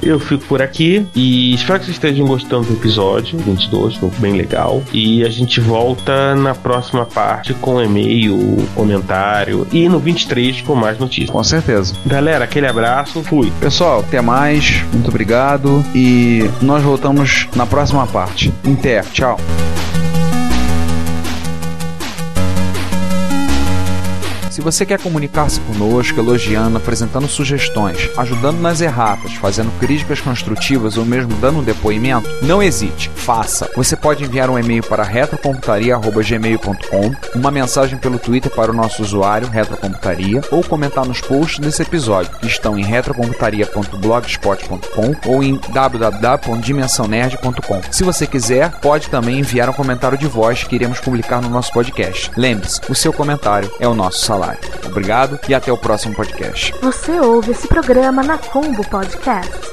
Speaker 6: eu fico por aqui e espero que vocês estejam gostando do episódio 22, foi bem legal. E a gente volta na próxima parte com e-mail, comentário e no 23 com mais notícias.
Speaker 5: Com certeza.
Speaker 6: Galera, aquele abraço, fui.
Speaker 5: Pessoal, até mais, muito obrigado e nós voltamos na próxima parte. Até, tchau. Se você quer comunicar-se conosco, elogiando, apresentando sugestões, ajudando nas erratas, fazendo críticas construtivas ou mesmo dando um depoimento, não hesite, faça. Você pode enviar um e-mail para retrocomputaria@gmail.com, uma mensagem pelo Twitter para o nosso usuário, Retrocomputaria, ou comentar nos posts desse episódio, que estão em retrocomputaria.blogspot.com ou em www.dimensãonerd.com. Se você quiser, pode também enviar um comentário de voz que iremos publicar no nosso podcast. Lembre-se, o seu comentário é o nosso salário. Obrigado e até o próximo podcast.
Speaker 1: Você ouve esse programa na Combo Podcast.